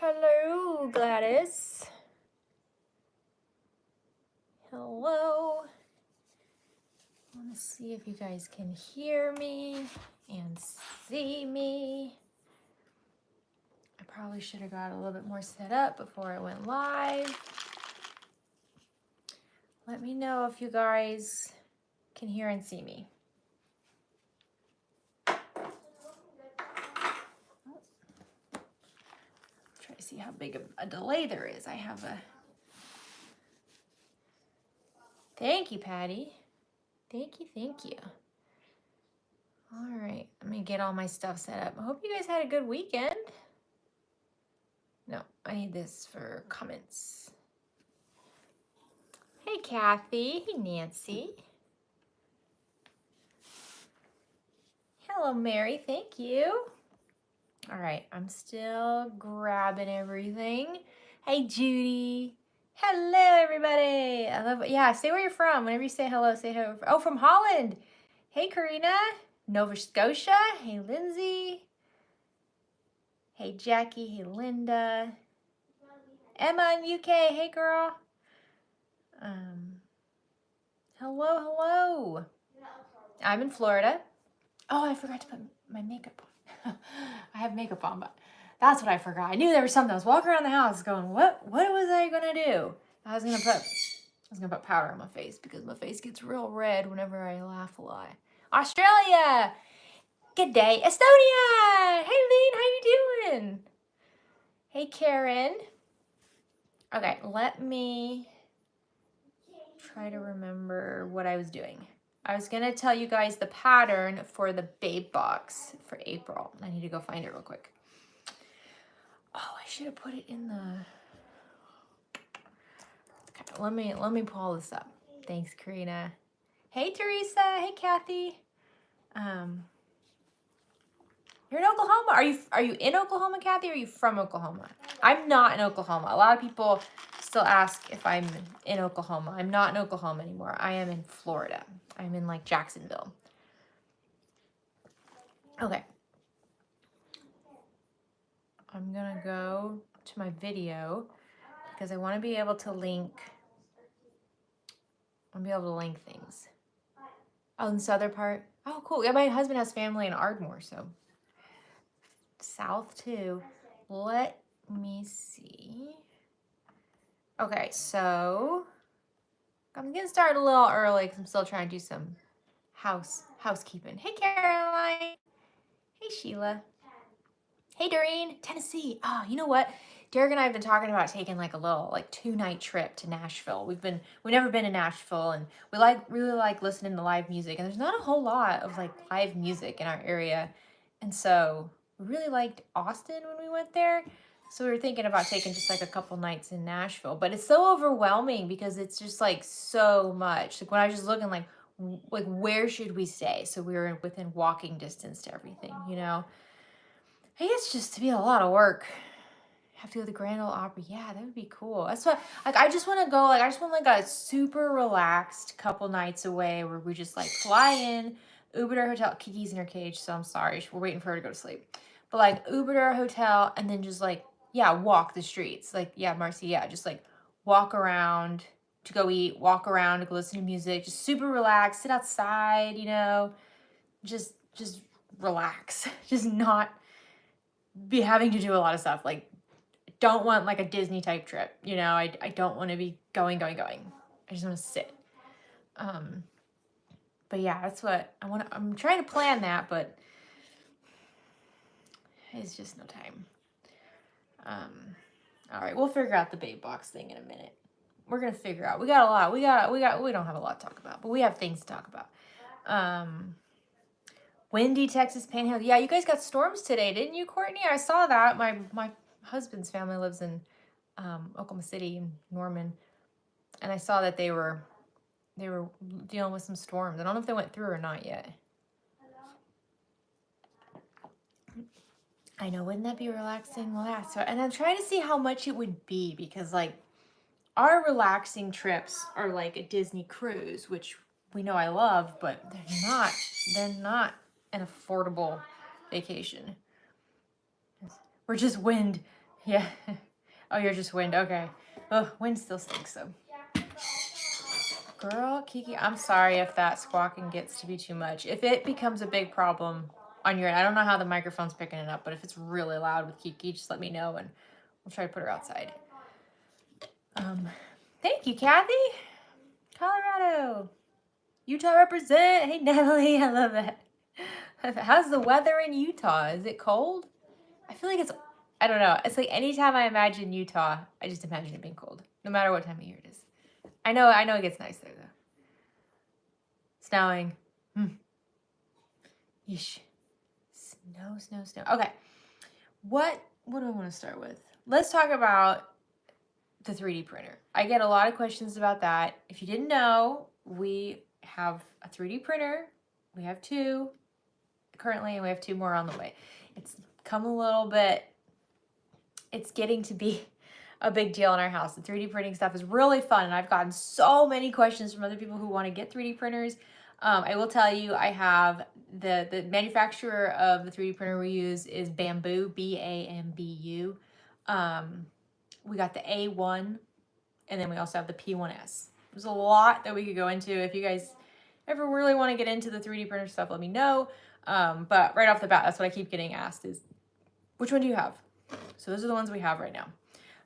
Hello, Gladys. Hello. I want to see if you guys can hear me and see me. I probably should have got a little bit more set up before I went live. Let me know if you guys can hear and see me. Try to see how big of a delay there is. I have a... Thank you, Patty. Thank you, thank you. All right, let me get all my stuff set up. I hope you guys had a good weekend. No, I need this for comments. Hey, Kathy. Hey, Nancy. Hello, Mary. Thank you. All right, I'm still grabbing everything. Hey, Judy. Hello, everybody. I love it. Yeah, say where you're from. Whenever you say hello, say hello. Oh, from Holland. Hey, Karina. Nova Scotia. Hey, Lindsay. Hey, Jackie. Hey, Linda. Emma in UK. Hey, girl. Hello. I'm in Florida. Oh, I forgot to put my makeup on. I have makeup on, but that's what I forgot. I knew there was something. I was walking around the house going, what was I gonna do? I was gonna put powder on my face because my face gets real red whenever I laugh a lot. Australia! Good day. Estonia! Hey, Lean, how you doing? Hey, Karen. Okay, let me try to remember what I was doing. I was gonna tell you guys the pattern for the babe box for April. I need to go find it real quick. Oh, I should have put it in the... Okay, let me pull this up. Thanks, Karina. Hey, Teresa. Hey, Kathy. You're in Oklahoma. Are you in Oklahoma, Kathy, or are you from Oklahoma? I'm not in Oklahoma. A lot of people still ask if I'm in Oklahoma. I'm not in Oklahoma anymore. I am in Florida. I'm in like Jacksonville. Okay. I'm gonna go to my video because I want to be able to link. Things. Oh, in the southern part. Oh, cool. Yeah, my husband has family in Ardmore, so south too. Let me see. Okay, so I'm gonna start a little early because I'm still trying to do some housekeeping. Hey, Caroline. Hey, Sheila. Hey, Doreen. Tennessee. Oh, you know what? Derek and I have been talking about taking like a little 2-night trip to Nashville. We've never been to Nashville, and we really like listening to live music. And there's not a whole lot of live music in our area, and so we really liked Austin when we went there. So we were thinking about taking just a couple nights in Nashville, but it's so overwhelming because it's just so much. When I was just looking where should we stay? So we were within walking distance to everything, you know. I guess just to be a lot of work. Have to go to the Grand Ole Opry. Yeah, that would be cool. That's what I just want to go. I just want a super relaxed couple nights away where we just fly in, Uber to our hotel. Kiki's in her cage, so I'm sorry. We're waiting for her to go to sleep. But Uber to our hotel and then just walk the streets. Marcy, just walk around to go eat, walk around to go listen to music. Just super relaxed. Sit outside, you know. Just relax. Just not be having to do a lot of stuff. Don't want a Disney type trip, you know. I don't want to be going. I just want to sit. But yeah, that's what I want. I'm trying to plan that, but it's just no time. All right, we'll figure out the babe box thing in a minute. We're gonna figure out. We got a lot. We don't have a lot to talk about, but we have things to talk about. Windy, Texas Panhandle. Yeah, you guys got storms today, didn't you, Courtney? I saw that. My husband's family lives in Oklahoma City and Norman, and I saw that they were dealing with some storms. I don't know if they went through or not yet. I know, wouldn't that be relaxing? Well, yeah. So, and I'm trying to see how much it would be because our relaxing trips are a Disney cruise, which we know I love, but they're not an affordable vacation. We're just wind Yeah. Oh, you're just wind. Okay. Oh, wind still stinks, so. Girl, Kiki, I'm sorry if that squawking gets to be too much. If it becomes a big problem on your end, I don't know how the microphone's picking it up, but if it's really loud with Kiki, just let me know and we'll try to put her outside. Thank you, Kathy. Colorado. Utah represent. Hey, Natalie, I love that. How's the weather in Utah? Is it cold? I feel like it's, I don't know. It's like anytime I imagine Utah, I just imagine it being cold, no matter what time of year it is. I know it gets nice there, though. Snowing. Yeesh. Snow. Okay. What do I want to start with? Let's talk about the 3D printer. I get a lot of questions about that. If you didn't know, we have a 3D printer. We have 2 currently, and we have 2 more on the way. It's come a little bit, it's getting to be a big deal in our house. The 3D printing stuff is really fun, and I've gotten so many questions from other people who want to get 3D printers. I will tell you, I have the manufacturer of the 3D printer we use is Bamboo, B-A-M-B-U. We got the A1, and then we also have the P1S. There's a lot that we could go into. If you guys ever really want to get into the 3D printer stuff, let me know. But right off the bat, that's what I keep getting asked is, which one do you have? So those are the ones we have right now.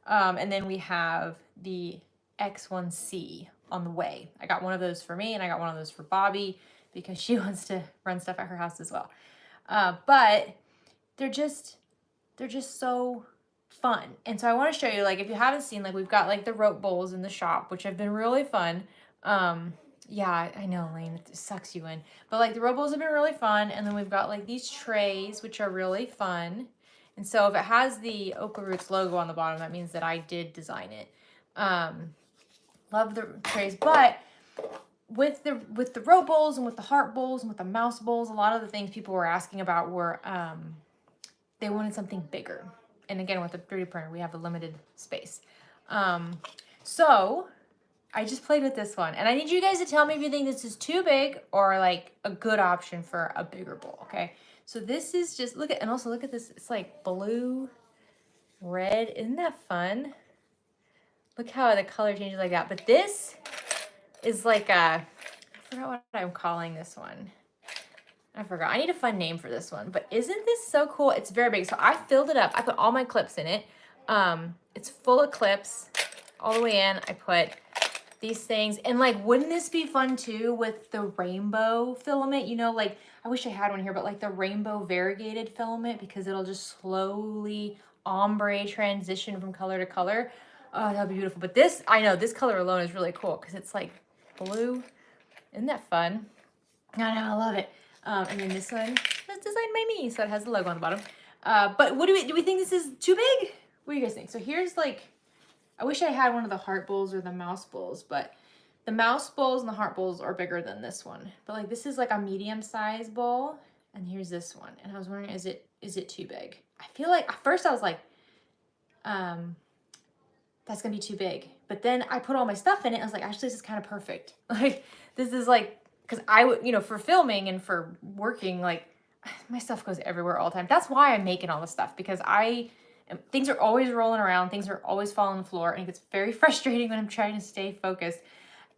And then we have the X1C on the way. I got one of those for me, and I got one of those for Bobby because she wants to run stuff at her house as well. But they're just so fun. And so I want to show you, like, if you haven't seen, like, we've got like the rope bowls in the shop, which have been really fun. Yeah, I know, Lane, it sucks you in. But like the rope bowls have been really fun. And then we've got like these trays, which are really fun. And so if it has the OklaRoots logo on the bottom, that means that I did design it. Love the trays, but with the rope bowls and with the heart bowls and with the mouse bowls, a lot of the things people were asking about were they wanted something bigger. And again, with the 3D printer, we have a limited space. So I just played with this one, and I need you guys to tell me if you think this is too big or like a good option for a bigger bowl. Okay. So this is just, look at, and also look at this. It's like blue, red. Isn't that fun? Look how the color changes like that. But this is like I forgot what I'm calling this one. I forgot. I need a fun name for this one. But isn't this so cool? It's very big. So I filled it up. I put all my clips in it. It's full of clips all the way in. I put these things. And like, wouldn't this be fun too with the rainbow filament? You know, like, I wish I had one here, but like the rainbow variegated filament, because it'll just slowly ombre transition from color to color. Oh, that'd be beautiful. But this, I know this color alone is really cool because it's like blue. Isn't that fun? I know, I love it. And then this one was designed by me, so it has the logo on the bottom. But what do we think this is too big? What do you guys think? So here's like, I wish I had one of the heart bowls or the mouse bowls, but the mouse bowls and the heart bowls are bigger than this one. But like, this is like a medium size bowl, and here's this one. And I was wondering, is it too big? I feel like at first I was like, that's gonna be too big. But then I put all my stuff in it. And I was like, actually, this is kind of perfect. Like, this is like, because I would, you know, for filming and for working, like, my stuff goes everywhere all the time. That's why I'm making all this stuff, because things are always rolling around. Things are always falling on the floor, and it gets very frustrating when I'm trying to stay focused.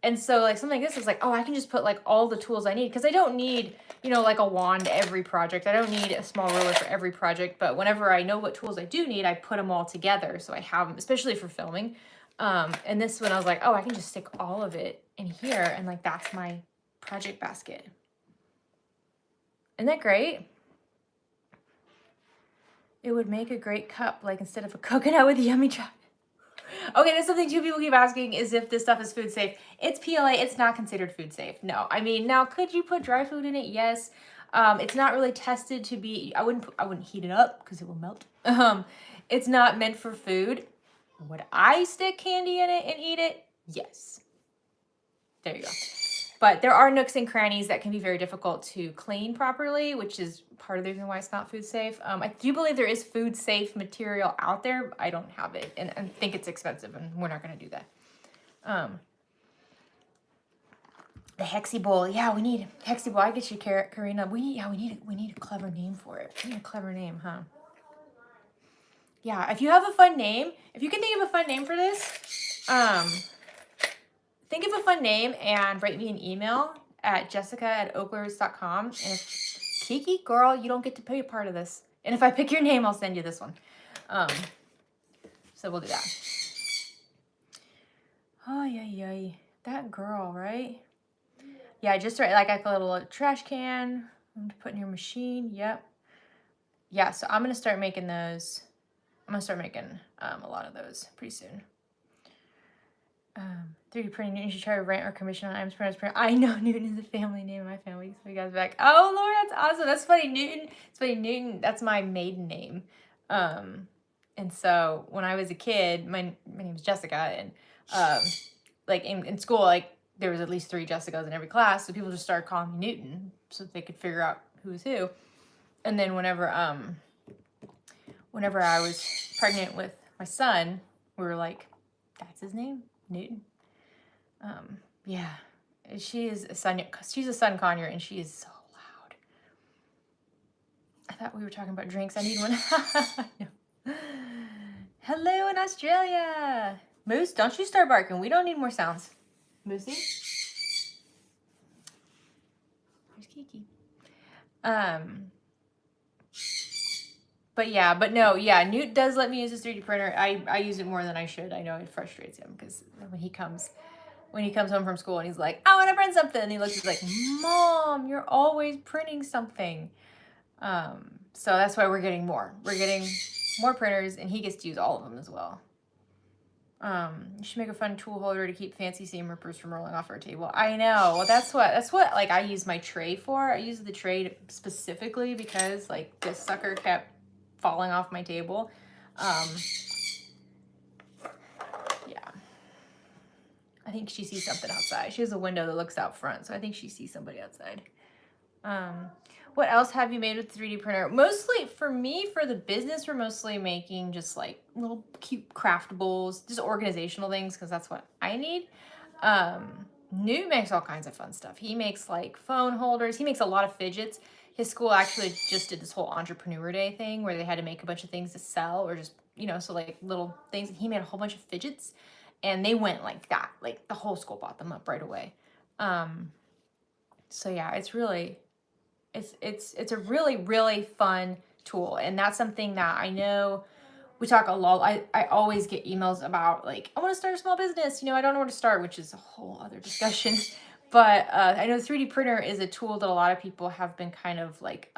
And so like something like this is like, oh, I can just put like all the tools I need, because I don't need, you know, like a wand every project. I don't need a small ruler for every project, but whenever I know what tools I do need, I put them all together. So I have them, especially for filming. And this one I was like, oh, I can just stick all of it in here, and like, that's my project basket. Isn't that great? It would make a great cup, like instead of a coconut with yummy chocolate. Okay, there's something 2 people keep asking, is if this stuff is food safe. It's PLA, it's not considered food safe. No, I mean, now could you put dry food in it? Yes. It's not really tested to be, I wouldn't heat it up because it will melt. It's not meant for food. Would I stick candy in it and eat it? Yes. There you go. But there are nooks and crannies that can be very difficult to clean properly, which is part of the reason why it's not food safe. I do believe there is food safe material out there. I don't have it, and I think it's expensive, and we're not going to do that. The Hexy Bowl. Yeah, we need Hexy Bowl. I get you, Karina. We need a clever name for it. We need a clever name, huh? yeah, if you have a fun name, if you can think of a fun name for this, think of a fun name and write me an email at jessica@oklaroots.com. And if Kiki, girl, you don't get to be a part of this. And if I pick your name, I'll send you this one. So we'll do that. Oh, yeah. That girl, right? Yeah, just right, like a little trash can to put in your machine. Yep. Yeah, so I'm going to start making those. I'm going to start making a lot of those pretty soon. 3D printing, Newton should try to rent or commission on items printers. I know Newton is a family name in my family, so you guys back. Oh, Lord, that's awesome. That's funny. Newton, it's funny. Newton, that's my maiden name. And so when I was a kid, my name is Jessica, and like in school, like there was at least 3 Jessicas in every class, so people just started calling me Newton so that they could figure out who was who. And then whenever I was pregnant with my son, we were like, that's his name, Newton. Yeah, she's a sun conure, and she is so loud. I thought we were talking about drinks. I need one. No. Hello in Australia. Moose, don't you start barking. We don't need more sounds. Moosey? There's Kiki. But no, Newt does let me use his 3D printer. I use it more than I should. I know it frustrates him because when he comes home from school and he's like, I want to print something, and he looks like, Mom, you're always printing something. So that's why we're getting more. We're getting more printers, and he gets to use all of them as well. You should make a fun tool holder to keep fancy seam rippers from rolling off our table. I know. Well, that's what like I use my tray for. I use the tray specifically because like this sucker kept falling off my table. Yeah. I think she sees something outside. She has a window that looks out front, so I think she sees somebody outside. What else have you made with the 3D printer? Mostly, for me, for the business, we're mostly making just like little cute craftables, just organizational things, because that's what I need. Newt makes all kinds of fun stuff. He makes like phone holders. He makes a lot of fidgets. His school actually just did this whole entrepreneur day thing where they had to make a bunch of things to sell, or just, so like little things. And he made a whole bunch of fidgets, and they went like that. Like the whole school bought them up right away. So yeah, it's really... It's a really, really fun tool. And that's something that I know we talk a lot. I always get emails about like, I want to start a small business. I don't know where to start, which is a whole other discussion. But I know the 3D printer is a tool that a lot of people have been kind of like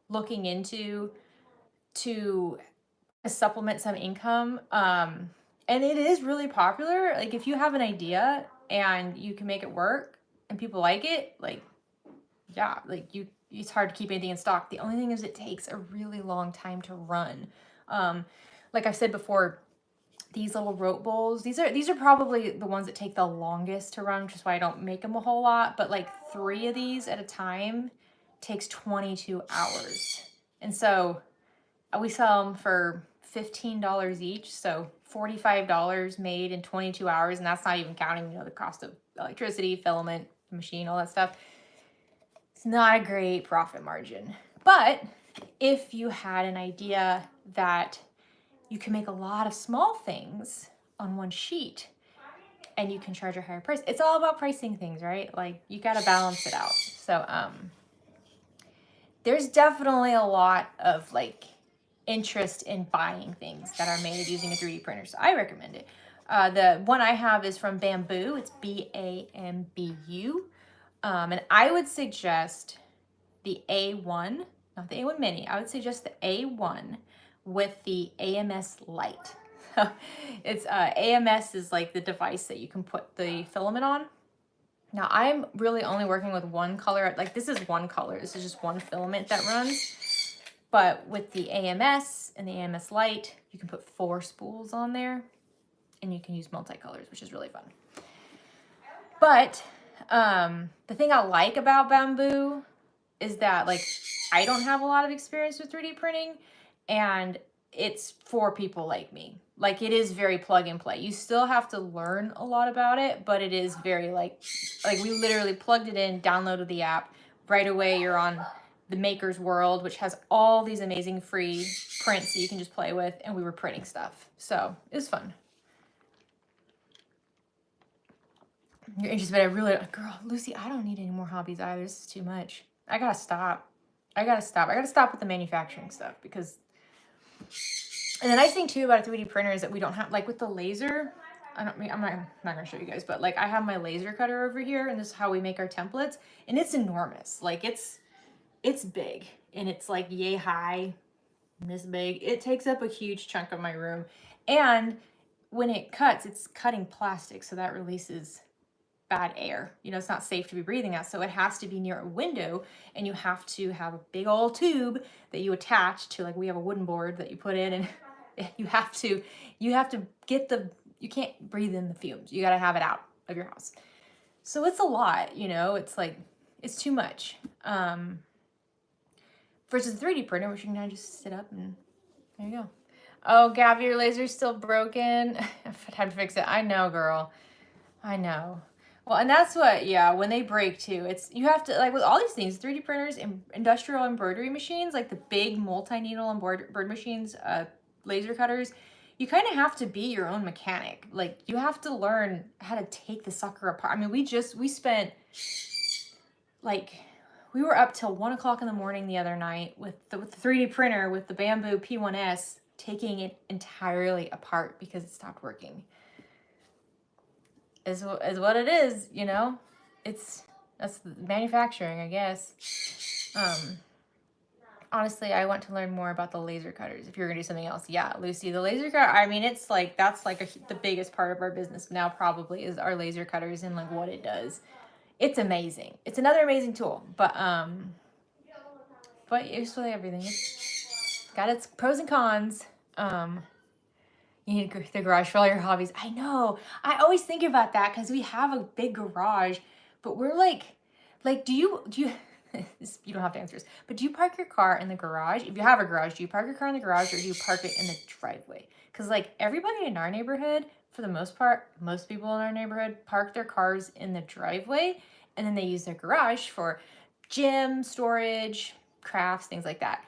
looking into to supplement some income. And it is really popular. Like if you have an idea and you can make it work and people like it, like, yeah, like it's hard to keep anything in stock. The only thing is it takes a really long time to run. Like I've said before, these little rope bowls, these are probably the ones that take the longest to run, which is why I don't make them a whole lot. But like 3 of these at a time takes 22 hours. And so we sell them for $15 each. So $45 made in 22 hours. And that's not even counting, the cost of electricity, filament, machine, all that stuff. It's not a great profit margin. But if you had an idea that you can make a lot of small things on one sheet and you can charge a higher price, it's all about pricing things, right? Like you got to balance it out. So there's definitely a lot of like interest in buying things that are made using a 3D printer. So I recommend it. The one I have is from Bamboo. It's BAMBU. And I would suggest the A1, not the A1 mini. I would suggest the A1 with the AMS light. It's AMS is like the device that you can put the filament on. Now I'm really only working with one color. Like this is one color. This is just one filament that runs. But with the AMS and the AMS light, you can put 4 spools on there, and you can use multicolors, which is really fun. But the thing I like about Bamboo is that like I don't have a lot of experience with 3D printing, and it's for people like me. Like it is very plug and play. You still have to learn a lot about it, but it is very like we literally plugged it in, downloaded the app, right away you're on the Maker's World, which has all these amazing free prints that you can just play with, and we were printing stuff. So it was fun. You're interested, but I really, girl, Lucy, I don't need any more hobbies either. This is too much. I gotta stop. I gotta stop with the manufacturing stuff because, and the nice thing too about a 3D printer is that we don't have, like with the laser, I'm not gonna show you guys, but like I have my laser cutter over here, and this is how we make our templates, and it's enormous. Like it's big, and it's like yay high, this big. It takes up a huge chunk of my room, and when it cuts, it's cutting plastic, so that releases bad air. You know, it's not safe to be breathing out, so it has to be near a window, and you have to have a big old tube that you attach to, like we have a wooden board that you put in, and you have to get the, you can't breathe in the fumes. You got to have it out of your house. So it's a lot, you know, it's like, it's too much. Versus a 3D printer, which you can kind of just sit up and there you go. Oh, Gabby, your laser's still broken. I've had to fix it. I know, girl. I know. Well, and that's what, yeah, when they break too, it's, you have to, like with all these things, 3D printers and industrial embroidery machines, like the big multi-needle embroidery machines, laser cutters, you kind of have to be your own mechanic. Like you have to learn how to take the sucker apart. I mean, we spent like, we were up till 1 o'clock in the morning the other night with the 3D printer with the Bamboo P1S, taking it entirely apart because it stopped working. Is what it is, you know. That's manufacturing, I guess. Honestly, I want to learn more about the laser cutters. If you're gonna do something else, yeah, Lucy, the laser cutter. I mean, it's like that's like the biggest part of our business now. Probably is our laser cutters and like what it does. It's amazing. It's another amazing tool, but it's really everything. It's got its pros and cons. You need the garage for all your hobbies. I know. I always think about that because we have a big garage, but we're like, do you, you don't have to answer this, but do you park your car in the garage? If you have a garage, do you park your car in the garage or do you park it in the driveway? Because like everybody in our neighborhood, for the most part, most people in our neighborhood park their cars in the driveway, and then they use their garage for gym, storage, crafts, things like that.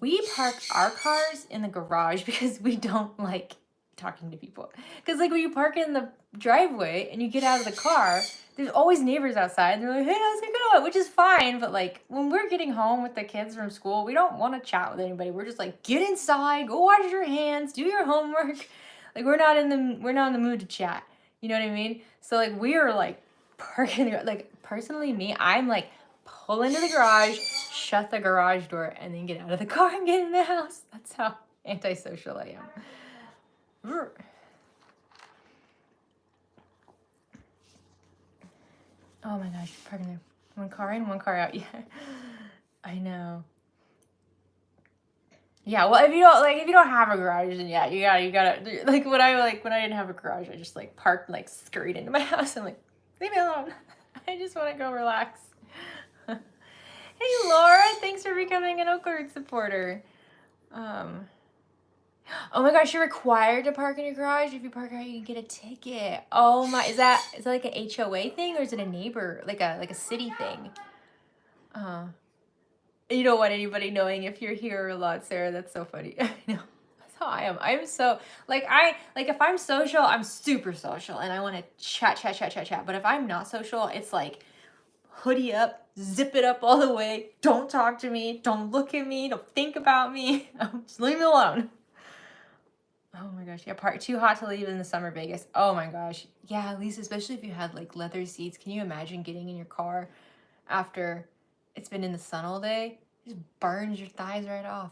We park our cars in the garage because we don't like talking to people. Because like when you park in the driveway and you get out of the car, there's always neighbors outside. They're like, hey, how's it going? Which is fine. But like when we're getting home with the kids from school, we don't want to chat with anybody. We're just like, get inside, go wash your hands, do your homework. Like we're not in the mood to chat. You know what I mean? So like we are like parking, like personally me, I'm like pull into the garage, shut the garage door, and then get out of the car and get in the house. That's how antisocial I am. Oh my gosh, parking there. One car in, one car out. Yeah, I know. Yeah, well, if you don't have a garage, then yeah, you gotta like when I didn't have a garage, I just like parked, like scurried into my house. I'm like, leave me alone. I just want to go relax. Hey Laura, thanks for becoming an OklaRoots supporter. Oh my gosh, you're required to park in your garage. If you park out, you can get a ticket. Oh my, is that like an HOA thing or is it a neighbor, like a city thing? You don't want anybody knowing if you're here a lot, Sarah. That's so funny. I know. That's how I am. I'm so like if I'm social, I'm super social and I want to chat. But if I'm not social, it's like hoodie up, zip it up all the way. Don't talk to me. Don't look at me. Don't think about me. Just leave me alone. Oh my gosh, yeah, too hot to leave in the summer Vegas. Oh my gosh. Yeah, at least especially if you had like leather seats. Can you imagine getting in your car after it's been in the sun all day? It just burns your thighs right off.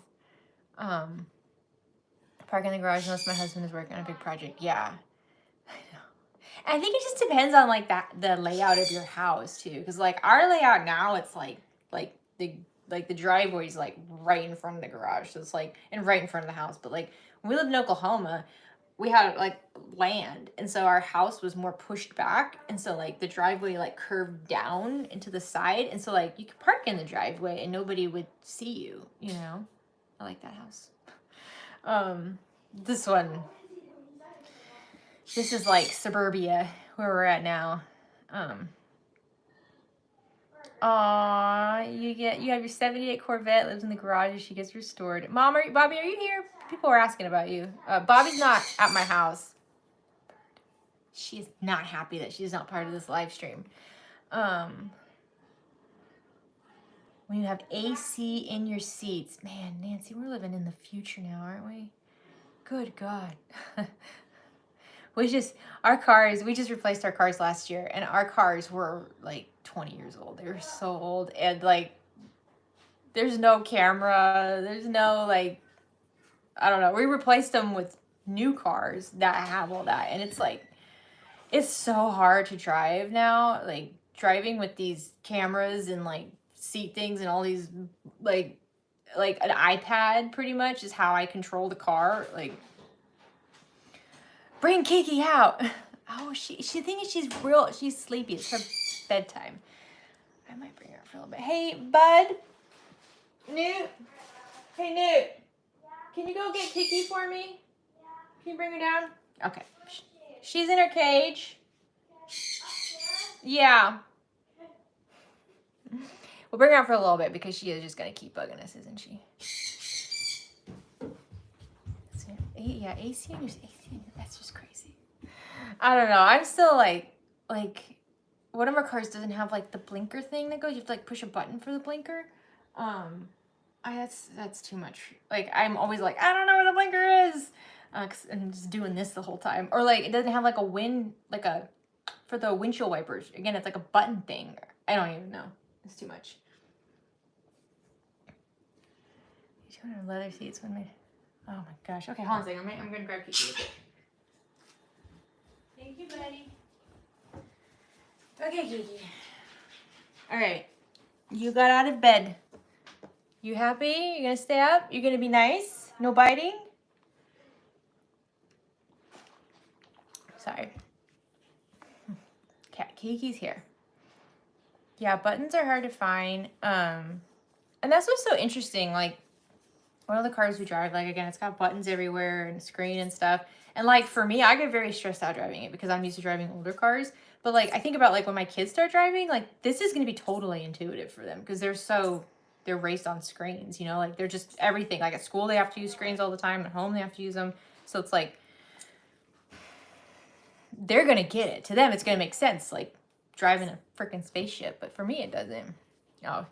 Park in the garage unless my husband is working on a big project. Yeah. I know. I think it just depends on like the layout of your house too. Because like our layout now, it's like the driveway's like right in front of the garage. So it's like, and right in front of the house. But like when we lived in Oklahoma, we had like land. And so our house was more pushed back. And so like the driveway like curved down into the side. And so like you could park in the driveway and nobody would see you, you know? I like that house. This is like suburbia where we're at now. Aw, you have your 78 Corvette, lives in the garage as she gets restored. Mom, Bobby, are you here? People are asking about you. Bobby's not at my house. She's not happy that she's not part of this live stream. When you have AC in your seats. Man, Nancy, we're living in the future now, aren't we? Good God. We just replaced our cars last year, and our cars were like 20 years old. They were so old, and like, there's no camera, there's no like, I don't know. We replaced them with new cars that have all that, and it's like, it's so hard to drive now. Like, driving with these cameras and like seat things and all these like an iPad pretty much is how I control the car. Like, bring Kiki out. Oh, she thinking she's sleepy. It's her bedtime. I might bring her for a little bit. Hey, bud. Newt. Hey, Newt. Can you go get Kiki for me? Can you bring her down? Okay. She's in her cage. Yeah. We'll bring her out for a little bit because she is just going to keep bugging us, isn't she? Yeah, AC. That's just crazy. I don't know. I'm still like one of our cars doesn't have like the blinker thing that goes. You have to like push a button for the blinker. That's too much. Like, I'm always like, I don't know where the blinker is. 'Cause I'm just doing this the whole time. Or like, it doesn't have like for the windshield wipers. Again, it's like a button thing. I don't even know. It's too much. You want leather seats when we... Oh my gosh. Okay, hold on a second. I'm gonna grab Kiki real quick. Thank you, buddy. Okay, Kiki. All right. You got out of bed. You happy? You're gonna stay up? You're gonna be nice? No biting? Sorry. Okay, Kiki's here. Yeah, buttons are hard to find. And that's what's so interesting. Like, one of the cars we drive, like, again, it's got buttons everywhere and screen and stuff. And like, for me, I get very stressed out driving it because I'm used to driving older cars. But like, I think about like when my kids start driving, like, this is going to be totally intuitive for them because they're raised on screens, you know, like they're just everything. Like at school, they have to use screens all the time. At home, they have to use them. So it's like, they're going to get it. To them, it's going to make sense, like driving a freaking spaceship. But for me, it doesn't. Oh,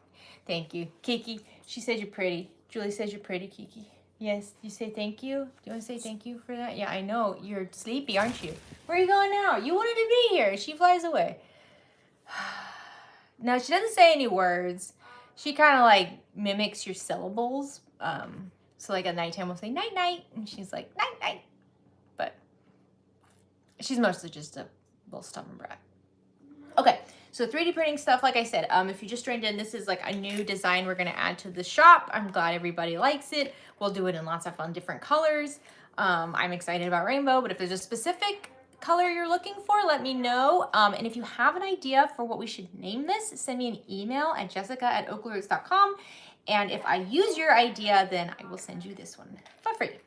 thank you. Kiki, she said you're pretty. Julie says you're pretty, Kiki. Yes, you say thank you? Do you want to say thank you for that? Yeah, I know. You're sleepy, aren't you? Where are you going now? You wanted to be here. She flies away. Now, she doesn't say any words. She kind of like mimics your syllables. So like at nighttime, we'll say night-night. And she's like, night-night. But she's mostly just a little stubborn brat. Okay. So 3D printing stuff, like I said, if you just joined in, this is like a new design we're going to add to the shop. I'm glad everybody likes it. We'll do it in lots of fun different colors. I'm excited about rainbow, but if there's a specific color you're looking for, let me know. And if you have an idea for what we should name this, send me an email at jessica@OklaRoots.com. And if I use your idea, then I will send you this one for free.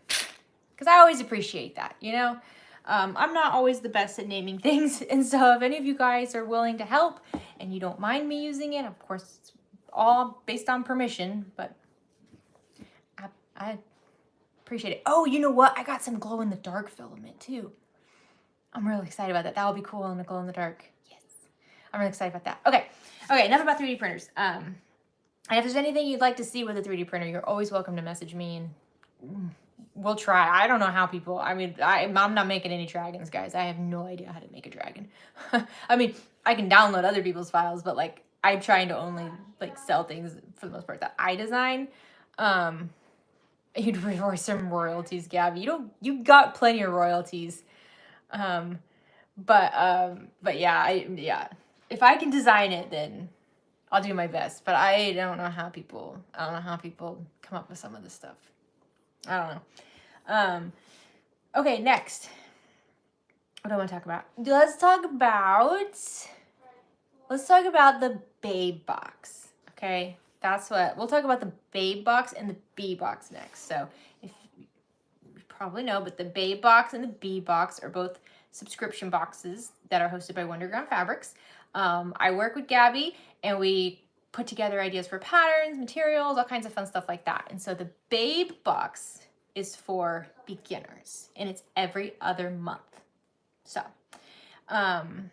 Because I always appreciate that, you know? I'm not always the best at naming things, and so if any of you guys are willing to help and you don't mind me using it, of course, it's all based on permission, but I appreciate it. Oh, you know what? I got some glow-in-the-dark filament, too. I'm really excited about that. That will be cool in the glow-in-the-dark. Yes. I'm really excited about that. Okay, enough about 3D printers. And if there's anything you'd like to see with a 3D printer, you're always welcome to message me, and we'll try. I don't know how people, I mean, I'm not making any dragons, guys. I have no idea how to make a dragon. I mean, I can download other people's files, but like, I'm trying to only like sell things for the most part that I design. You'd reward some royalties, Gabby. You got plenty of royalties. But yeah, if I can design it, then I'll do my best. But I don't know how people come up with some of this stuff. I don't know. Okay, next. What do I want to talk about? Let's talk about the babe box. Okay, that's what we'll talk about, the babe box and the bee box next. So if you probably know, but the babe box and the bee box are both subscription boxes that are hosted by Wonderground Fabrics. I work with Gabby, and we put together ideas for patterns, materials, all kinds of fun stuff like that. And so the Babe box is for beginners, and it's every other month. So, hold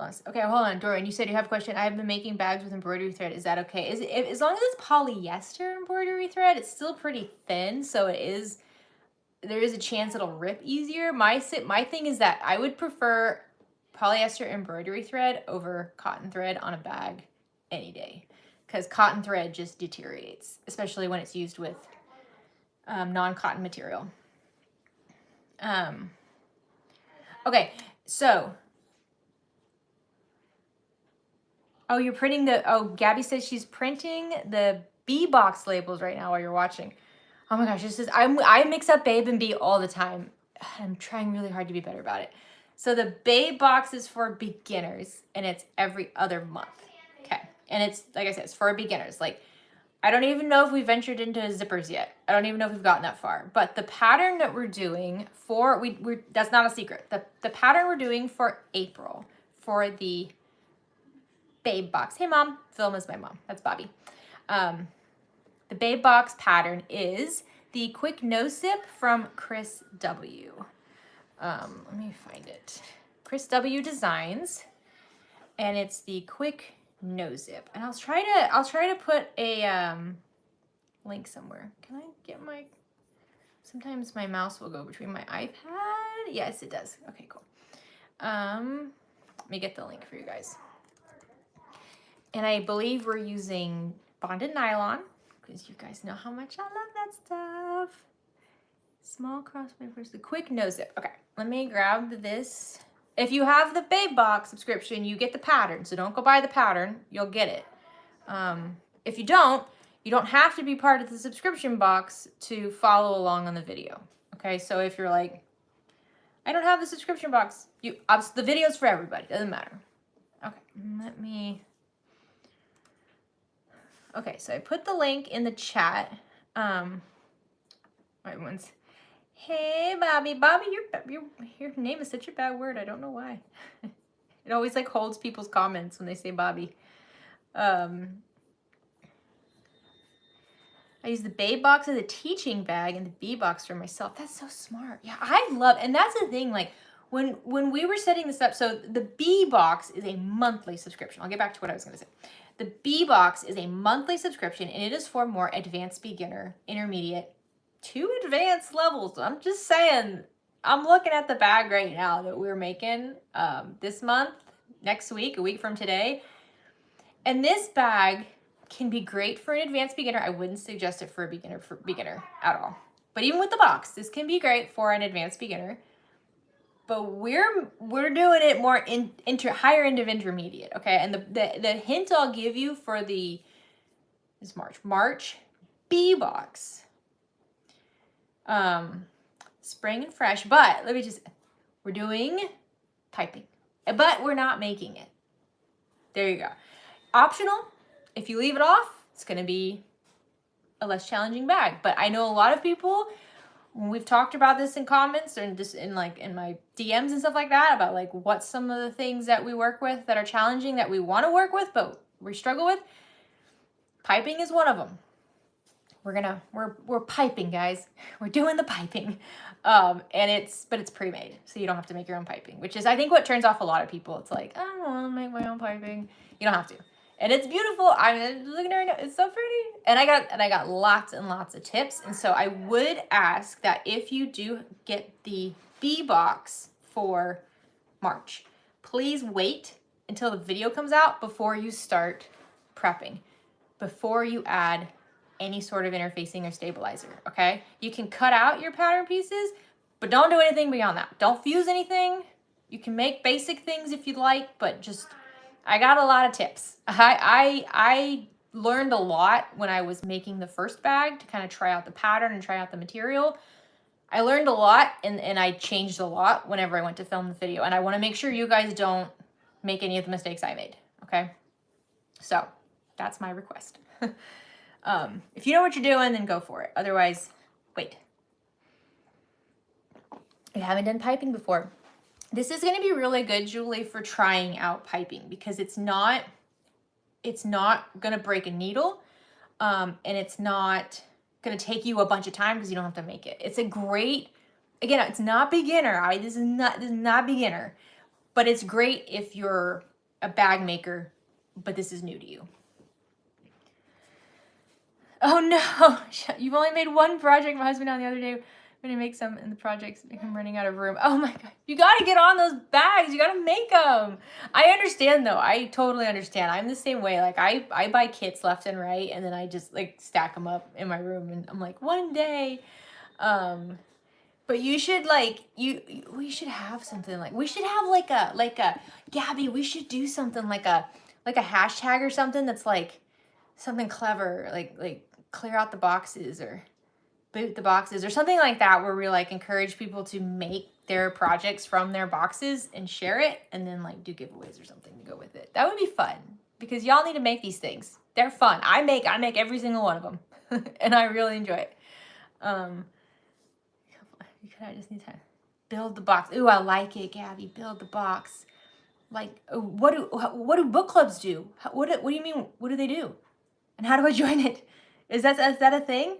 on. Okay, hold on, Dorian. You said you have a question. I have been making bags with embroidery thread. Is that okay? As long as it's polyester embroidery thread, it's still pretty thin, so there is a chance it'll rip easier. My thing is that I would prefer polyester embroidery thread over cotton thread on a bag any day, because cotton thread just deteriorates, especially when it's used with non-cotton material. Okay, so, oh, you're printing Gabby says she's printing the B box labels right now while you're watching. Oh my gosh, this is, I mix up Babe and B all the time. I'm trying really hard to be better about it. So the Babe box is for beginners, and it's every other month. Okay, and it's, like I said, it's for beginners. Like, I don't even know if we ventured into zippers yet. I don't even know if we've gotten that far. But the pattern that we're doing for, that's not a secret. The pattern we're doing for April for the Babe box. Hey, Mom. Film is my mom. That's Bobby. The Babe box pattern is the quick nose zip from Chris W. Let me find it. Chris W Designs, and it's the quick nose zip. And I'll try to put a link somewhere. Can I get my? Sometimes my mouse will go between my iPad. Yes, it does. Okay, cool. Let me get the link for you guys. And I believe we're using bonded nylon, because you guys know how much I love that stuff. Small crossway the quick nose zip. Okay, let me grab this. If you have the Babe box subscription, you get the pattern. So don't go buy the pattern. You'll get it. If you don't have to be part of the subscription box to follow along on the video. Okay, so if you're like, I don't have the subscription box, the video's for everybody. Doesn't matter. Okay, okay, so I put the link in the chat. Everyone's, hey, Bobby. Bobby, your name is such a bad word. I don't know why. It always like holds people's comments when they say Bobby. I use the Babe box as a teaching bag and the B box for myself. That's so smart. Yeah, I love, and that's the thing, like when we were setting this up, so the B box is a monthly subscription. I'll get back to what I was going to say. The B box is a monthly subscription, and it is for more advanced beginner, intermediate, to advanced levels. I'm just saying, I'm looking at the bag right now that we're making this month, next week, a week from today. And this bag can be great for an advanced beginner. I wouldn't suggest it for a beginner at all. But even with the box, this can be great for an advanced beginner. But we're doing it more higher end of intermediate, okay? And the hint I'll give you for is March B box. Spring and fresh, but we're doing piping, but we're not making it. There you go. Optional. If you leave it off, it's going to be a less challenging bag. But I know a lot of people, when we've talked about this in comments or just in my DMs and stuff like that, about like what's some of the things that we work with that are challenging that we want to work with, but we struggle with. Piping is one of them. We're piping, guys. We're doing the piping. But it's pre-made, so you don't have to make your own piping, which is, I think, what turns off a lot of people. It's like, I don't want to make my own piping. You don't have to. And it's beautiful. I'm looking at it right now. It's so pretty. And I got lots and lots of tips. And so I would ask that if you do get the B box for March, please wait until the video comes out before you start prepping, before you add any sort of interfacing or stabilizer, okay? You can cut out your pattern pieces, but don't do anything beyond that. Don't fuse anything. You can make basic things if you'd like, but just, I got a lot of tips. I learned a lot when I was making the first bag to kind of try out the pattern and try out the material. I learned a lot, and I changed a lot whenever I went to film the video, and I want to make sure you guys don't make any of the mistakes I made, okay? So that's my request. If you know what you're doing, then go for it. Otherwise, wait. If you haven't done piping before, This is going to be really good, Julie, for trying out piping because it's not going to break a needle, and it's not going to take you a bunch of time because you don't have to make it. It's a great, again, it's not beginner. This is not beginner, but it's great if you're a bag maker, but this is new to you. Oh no, you've only made one project. My husband on the other day, I'm gonna make some in the projects. I'm running out of room. Oh my God, you gotta get on those bags. You gotta make them. I understand though. I totally understand. I'm the same way. Like I buy kits left and right, and then I just like stack them up in my room, and I'm like, one day. But you should like we should have something like, we should have like a Gabby. We should do something like a hashtag or something that's like something clever, like clear out the boxes or boot the boxes or something like that, where we like encourage people to make their projects from their boxes and share it, and then like do giveaways or something to go with it. That would be fun because y'all need to make these things. They're fun. I make every single one of them and I really enjoy it. I just need to build the box. Ooh, I like it, Gabby. Build the box. Like, what do book clubs do? What do you mean? What do they do? And how do I join it? Is that a thing?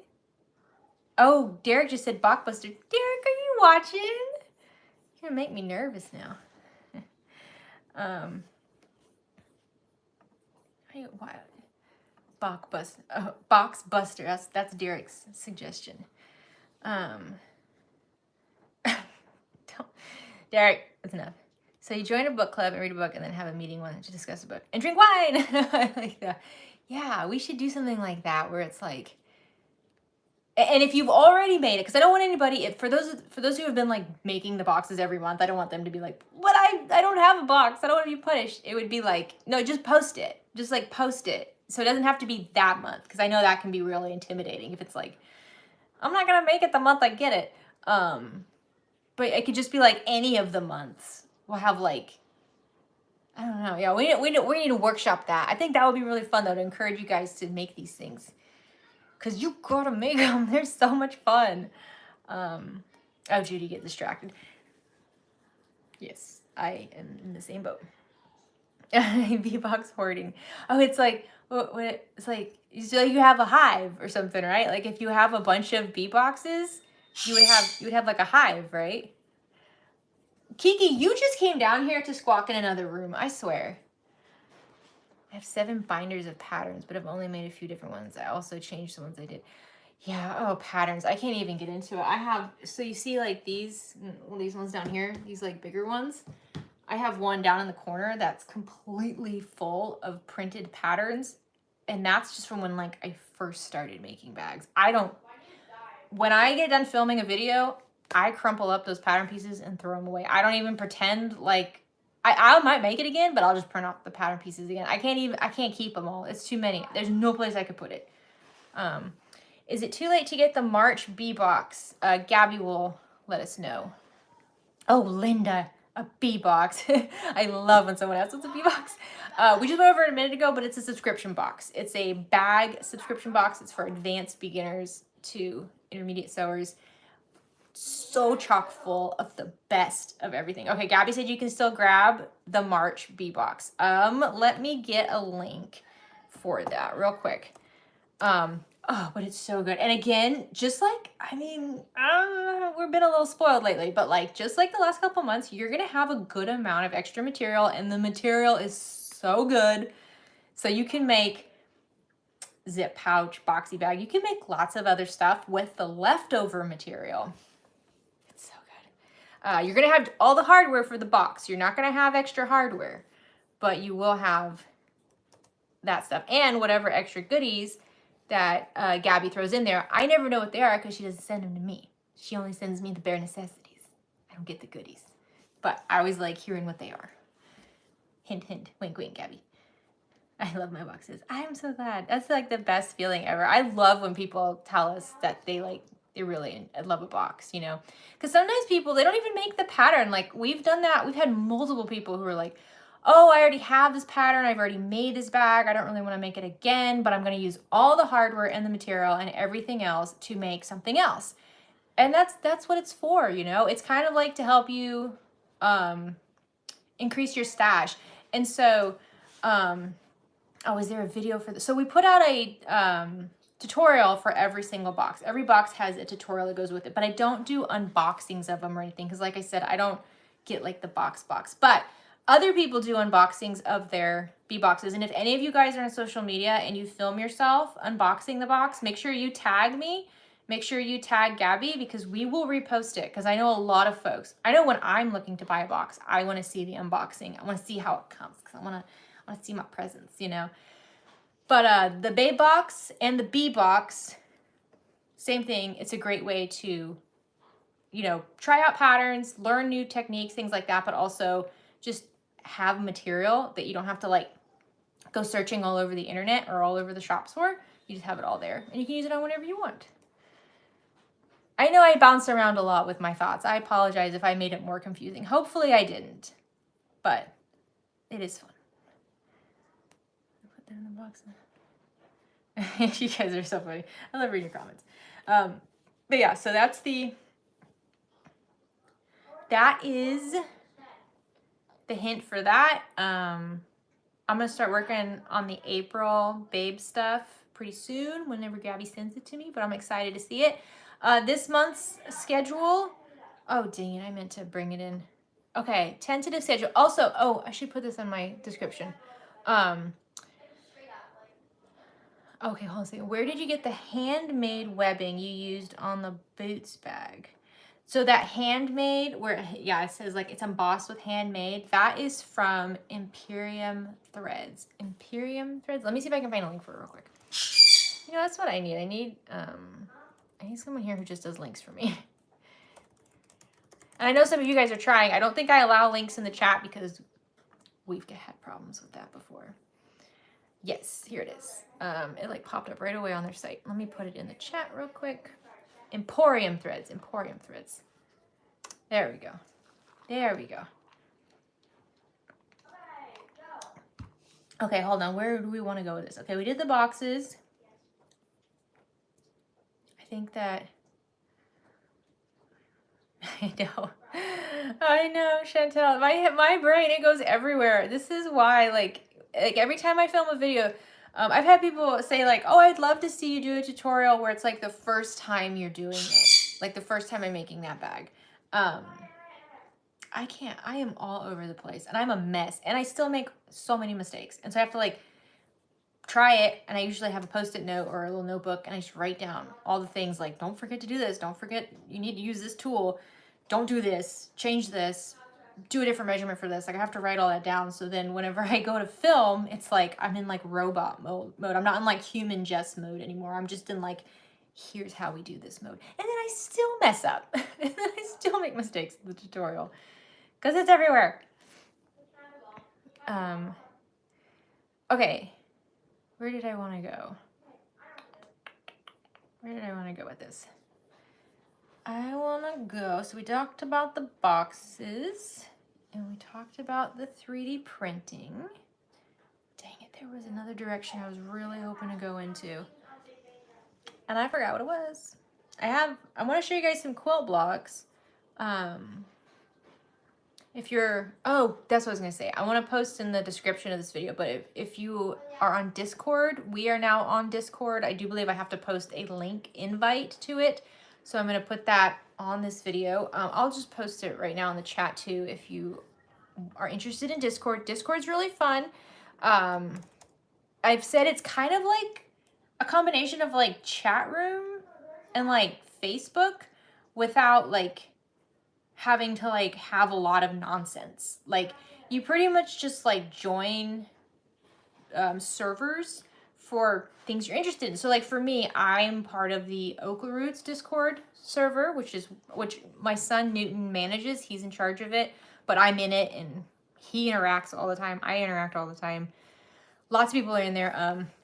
Oh, Derek just said Blockbuster. Derek, are you watching? You're gonna make me nervous now. Boxbuster. That's Derek's suggestion. Derek, that's enough. So you join a book club and read a book, and then have a meeting one to discuss a book and drink wine. I like that. Yeah, we should do something like that where it's like, and if you've already made it, because I don't want anybody, for those who have been like making the boxes every month, I don't want them to be like, what, I don't have a box, I don't want to be punished. It would be like, no, just post it. Just like post it. So it doesn't have to be that month, because I know that can be really intimidating if it's like, I'm not going to make it the month I get it. But it could just be like any of the months. We'll have like, I don't know. Yeah, we need to workshop that. I think that would be really fun though, to encourage you guys to make these things. Because you gotta make them. They're so much fun. Oh, Judy, get distracted. Yes, I am in the same boat. V-box hoarding. Oh, it's like, it's like, so you have a hive or something, right? Like if you have a bunch of V-boxes, you would have like a hive, right? Kiki, you just came down here to squawk in another room, I swear. I have 7 binders of patterns, but I've only made a few different ones. I also changed the ones I did. Yeah, oh, patterns. I can't even get into it. I have, so you see like these ones down here, these like bigger ones. I have one down in the corner that's completely full of printed patterns. And that's just from when like I first started making bags. When I get done filming a video, I crumple up those pattern pieces and throw them away. I don't even pretend like, I might make it again, but I'll just print off the pattern pieces again. I can't keep them all. It's too many. There's no place I could put it. Is it too late to get the March B box? Gabby will let us know. Oh, Linda, a B box. I love when someone asks what's a B box. We just went over it a minute ago, but it's a subscription box. It's a bag subscription box. It's for advanced beginners to intermediate sewers. So chock full of the best of everything. Okay, Gabby said you can still grab the March B box. Let me get a link for that real quick. Oh, but it's so good. And again, just like, I mean, we've been a little spoiled lately, but like, just like the last couple months, you're gonna have a good amount of extra material, and the material is so good. So you can make zip pouch, boxy bag. You can make lots of other stuff with the leftover material. You're going to have all the hardware for the box. You're not going to have extra hardware, but you will have that stuff and whatever extra goodies that Gabby throws in there. I never know what they are because she doesn't send them to me. She only sends me the bare necessities. I don't get the goodies, but I always like hearing what they are. Hint, hint, wink, wink, Gabby. I love my boxes. I am so glad. That's like the best feeling ever. I love when people tell us that they really love a box, you know, because sometimes people, they don't even make the pattern. Like we've done that. We've had multiple people who are like, oh, I already have this pattern. I've already made this bag. I don't really want to make it again, but I'm going to use all the hardware and the material and everything else to make something else. And that's what it's for, you know. It's kind of like to help you increase your stash. And so, oh, is there a video for this? So we put out a tutorial for every single box. Every box has a tutorial that goes with it, but I don't do unboxings of them or anything because like I said, I don't get like the box. But other people do unboxings of their bee boxes. And if any of you guys are on social media and you film yourself unboxing the box, make sure you tag me. Make sure you tag Gabby because we will repost it because I know a lot of folks. I know when I'm looking to buy a box, I want to see the unboxing. I want to see how it comes because I want to see my presents, you know. But the babe box and the bee box, same thing. It's a great way to, you know, try out patterns, learn new techniques, things like that, but also just have material that you don't have to like go searching all over the internet or all over the shops for. You just have it all there and you can use it on whatever you want. I know I bounced around a lot with my thoughts. I apologize if I made it more confusing. Hopefully I didn't, but it is fun. Put that in the box. You guys are so funny. I love reading your comments. But yeah, so that is the hint for that. I'm gonna start working on the April babe stuff pretty soon whenever Gabby sends it to me, but I'm excited to see it. This month's schedule, oh dang it, I meant to bring it in. Okay, tentative schedule. Also, oh, I should put this in my description. Okay, hold on a second. Where did you get the handmade webbing you used on the boots bag? So that handmade, where, yeah, it says like it's embossed with handmade. That is from Imperium Threads. Imperium Threads. Let me see if I can find a link for it real quick. You know, that's what I need. I need someone here who just does links for me. And I know some of you guys are trying. I don't think I allow links in the chat because we've had problems with that before. Yes, here it is. It like popped up right away on their site. Let me put it in the chat real quick. Emporium Threads. Emporium Threads. There we go. There we go. Okay, hold on. Where do we want to go with this? Okay, we did the boxes. I think that... I know, Chantel. My brain, it goes everywhere. This is why, like every time I film a video, I've had people say like, oh, I'd love to see you do a tutorial where it's like the first time you're doing it. Like the first time I'm making that bag. I can't. I am all over the place and I'm a mess and I still make so many mistakes. And so I have to like try it, and I usually have a Post-it note or a little notebook and I just write down all the things like, don't forget to do this. Don't forget you need to use this tool. Don't do this. Change this. Do a different measurement for this. Like I have to write all that down. So then whenever I go to film, it's like I'm in like robot mode. I'm not in like human Jess mode anymore. I'm just in like, here's how we do this mode. And then I still mess up. And then I still make mistakes in the tutorial because it's everywhere. Okay. Where did I want to go? Where did I want to go with this? I want to go, so we talked about the boxes, and we talked about the 3D printing. Dang it, there was another direction I was really hoping to go into. And I forgot what it was. I want to show you guys some quilt blocks. If you're, oh, that's what I was going to say. I want to post in the description of this video, but if you are on Discord, we are now on Discord. I do believe I have to post a link invite to it. So I'm going to put that on this video. I'll just post it right now in the chat too if you are interested in Discord. Discord's really fun. I've said it's kind of like a combination of like chat room and like Facebook without like having to like have a lot of nonsense. Like you pretty much just like join servers for things you're interested in. So like for me, I'm part of the OklaRoots Discord server, which my son Newton manages. He's in charge of it, but I'm in it and he interacts all the time. I interact all the time. Lots of people are in there.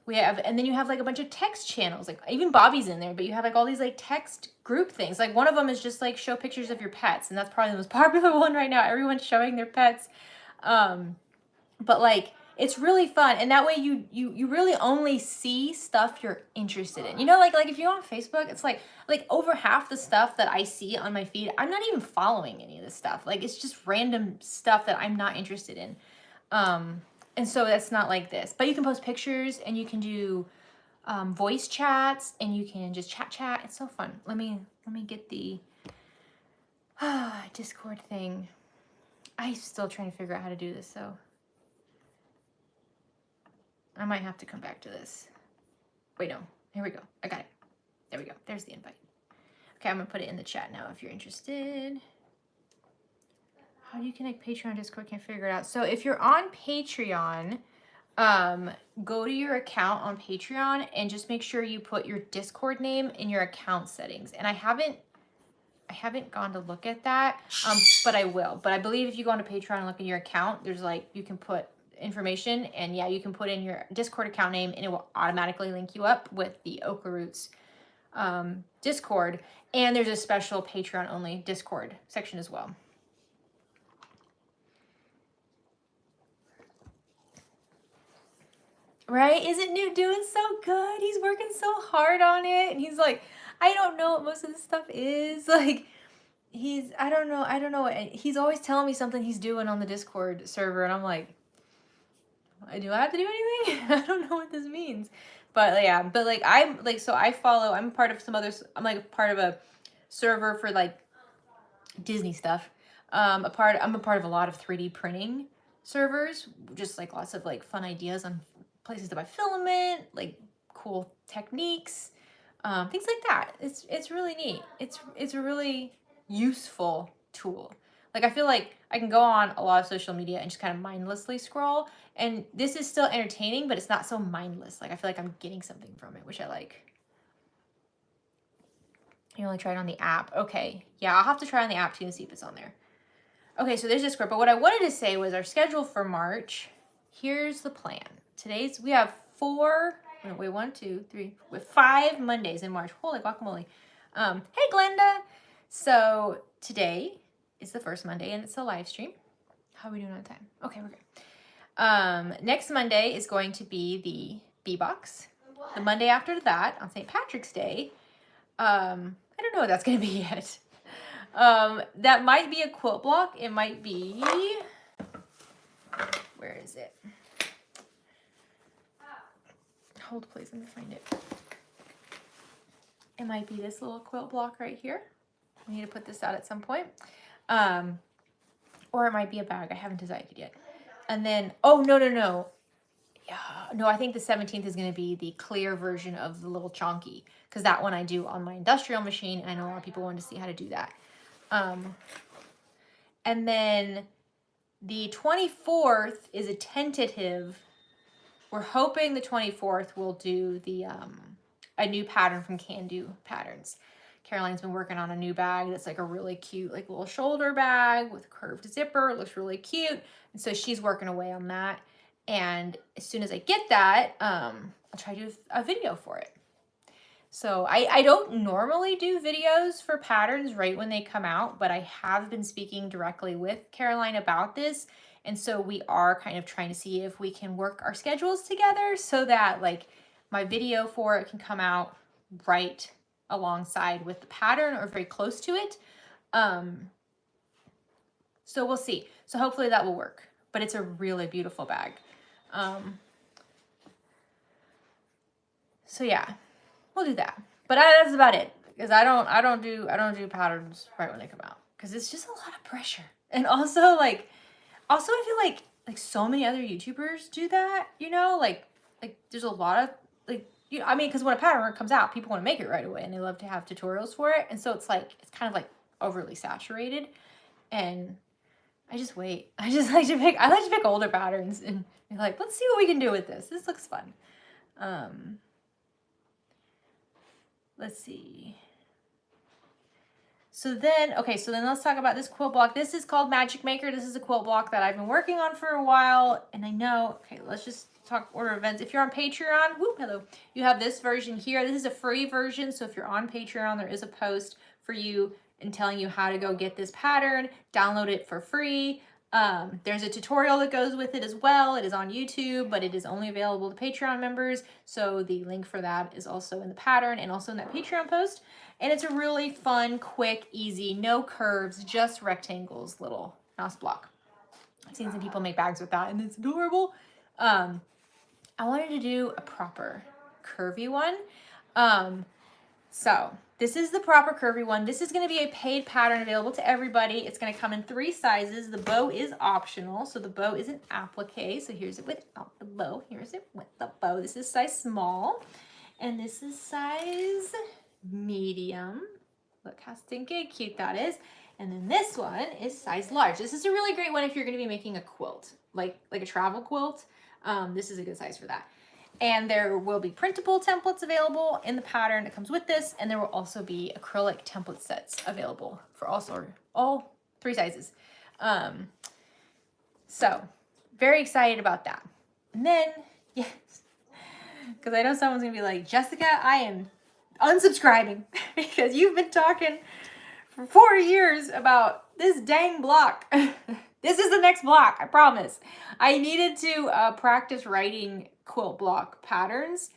And then you have like a bunch of text channels, like even Bobby's in there, but you have like all these like text group things. Like one of them is just like show pictures of your pets. And that's probably the most popular one right now. Everyone's showing their pets. But like It's really fun, and that way you really only see stuff you're interested in. You know, like if you're on Facebook, it's like over half the stuff that I see on my feed, I'm not even following any of this stuff. Like it's just random stuff that I'm not interested in. And so that's not like this. But you can post pictures and you can do voice chats and you can just chat. It's so fun. Let me get the Discord thing. I'm still trying to figure out how to do this, so I might have to come back to this. Wait, no. Here we go. I got it. There we go. There's the invite. Okay, I'm going to put it in the chat now if you're interested. How do you connect Patreon, Discord? Can't figure it out. So if you're on Patreon, go to your account on Patreon and just make sure you put your Discord name in your account settings. And I haven't gone to look at that, but I will. But I believe if you go onto Patreon and look at your account, there's like, you can put information, and yeah, you can put in your Discord account name and it will automatically link you up with the OklaRoots Discord. And there's a special Patreon only Discord section as well. Right? Isn't Newt doing so good? He's working so hard on it. And he's like, I don't know what most of this stuff is. Like, I don't know what, he's always telling me something he's doing on the Discord server. And I'm like, do I have to do anything? I don't know what this means. But yeah, but like, I'm part of some others. I'm like part of a server for like Disney stuff. I'm a part of a lot of 3D printing servers, just like lots of like fun ideas on places to buy filament, like cool techniques, things like that. It's really neat. It's a really useful tool. Like I feel like I can go on a lot of social media and just kind of mindlessly scroll, and this is still entertaining, but it's not so mindless. Like I feel like I'm getting something from it, which I like. You only tried on the app. Okay, yeah, I'll have to try on the app too and see if it's on there. Okay, so there's Discord, but what I wanted to say was our schedule for March. Here's the plan. We have 5 Mondays in March. Holy guacamole. Hey Glenda. So today is the first Monday and it's a live stream. How are we doing on time? Okay, we're good. Next Monday is going to be the B-Box. The Monday after that, on St. Patrick's Day, I don't know what that's going to be yet. That might be a quilt block. It might be, where is it? Hold please, let me find it. It might be this little quilt block right here. I need to put this out at some point. Or it might be a bag. I haven't decided yet. And then, oh, no. Yeah, no, I think the 17th is going to be the clear version of the little chonky, because that one I do on my industrial machine, and I know a lot of people wanted to see how to do that. And then the 24th is a tentative. We're hoping the 24th will do the a new pattern from Can Do Patterns. Caroline's been working on a new bag that's like a really cute, like little shoulder bag with a curved zipper. It looks really cute. And so she's working away on that. And as soon as I get that, I'll try to do a video for it. So I don't normally do videos for patterns right when they come out, but I have been speaking directly with Caroline about this. And so we are kind of trying to see if we can work our schedules together so that like my video for it can come out right alongside with the pattern or very close to it. So we'll see. So hopefully that will work, but it's a really beautiful bag. So yeah, we'll do that. But that's about it, because I don't do patterns right when they come out, because it's just a lot of pressure. And also I feel like so many other YouTubers do that, you know, like there's a lot of like, you know, I mean, because when a pattern comes out, people want to make it right away and they love to have tutorials for it. And so it's like, it's kind of like overly saturated, and I just wait. I like to pick older patterns and be like, let's see what we can do with this. This looks fun. Let's see. So then let's talk about this quilt block. This is called Magic Maker. This is a quilt block that I've been working on for a while. And I know, okay, let's just talk order of events. If you're on Patreon, whoop, hello, you have this version here. This is a free version. So if you're on Patreon, there is a post for you and telling you how to go get this pattern, download it for free. There's a tutorial that goes with it as well. It is on YouTube, but it is only available to Patreon members. So the link for that is also in the pattern and also in that Patreon post. And it's a really fun, quick, easy, no curves, just rectangles, little mouse block. I've seen some people make bags with that and it's adorable. I wanted to do a proper curvy one. So this is the proper curvy one. This is going to be a paid pattern available to everybody. It's going to come in 3 sizes. The bow is optional. So the bow is an applique. So here's it without the bow. Here's it with the bow. This is size small. And this is size medium. Look how stinking cute that is. And then this one is size large. This is a really great one if you're going to be making a quilt, like a travel quilt. This is a good size for that. And there will be printable templates available in the pattern that comes with this. And there will also be acrylic template sets available for all 3 sizes. So very excited about that. And then, yes, because I know someone's gonna be like, Jessica, I am unsubscribing because you've been talking for 4 years about this dang block. This is the next block, I promise. I needed to practice writing quilt block patterns